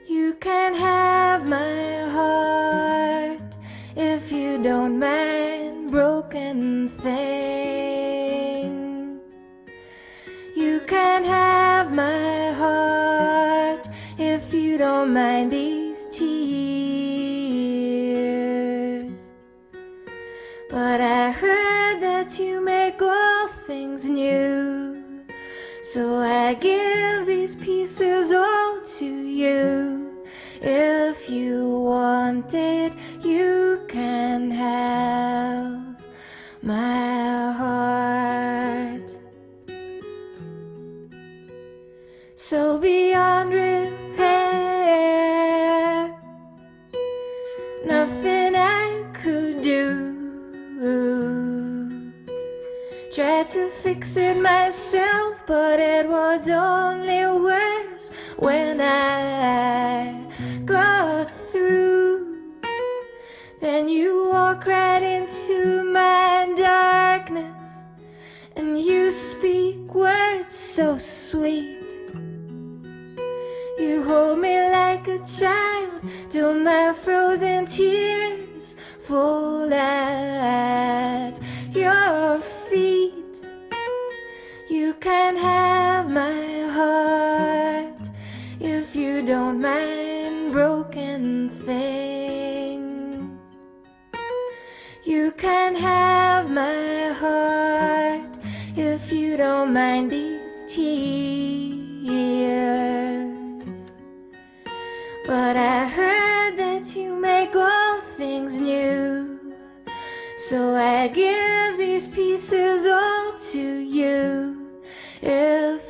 Speaker 13: You can have my heart if you don't mind broken things. You can have my heart if you don't mind these tears. But I heard that you make all things new, so I give these pieces all to you. If you want it, you can have my heart. So beyond repair, nothing I could do. Try to fix fix it myself, but it was only worse when I got through. Then you walk right into my darkness, and you speak words so sweet. You hold me like a child till my frozen tears fall at your feet. You can have my heart if you don't mind broken things. You can have my heart if you don't mind these tears. But I heard that you make all things new, so I give these pieces all to you. If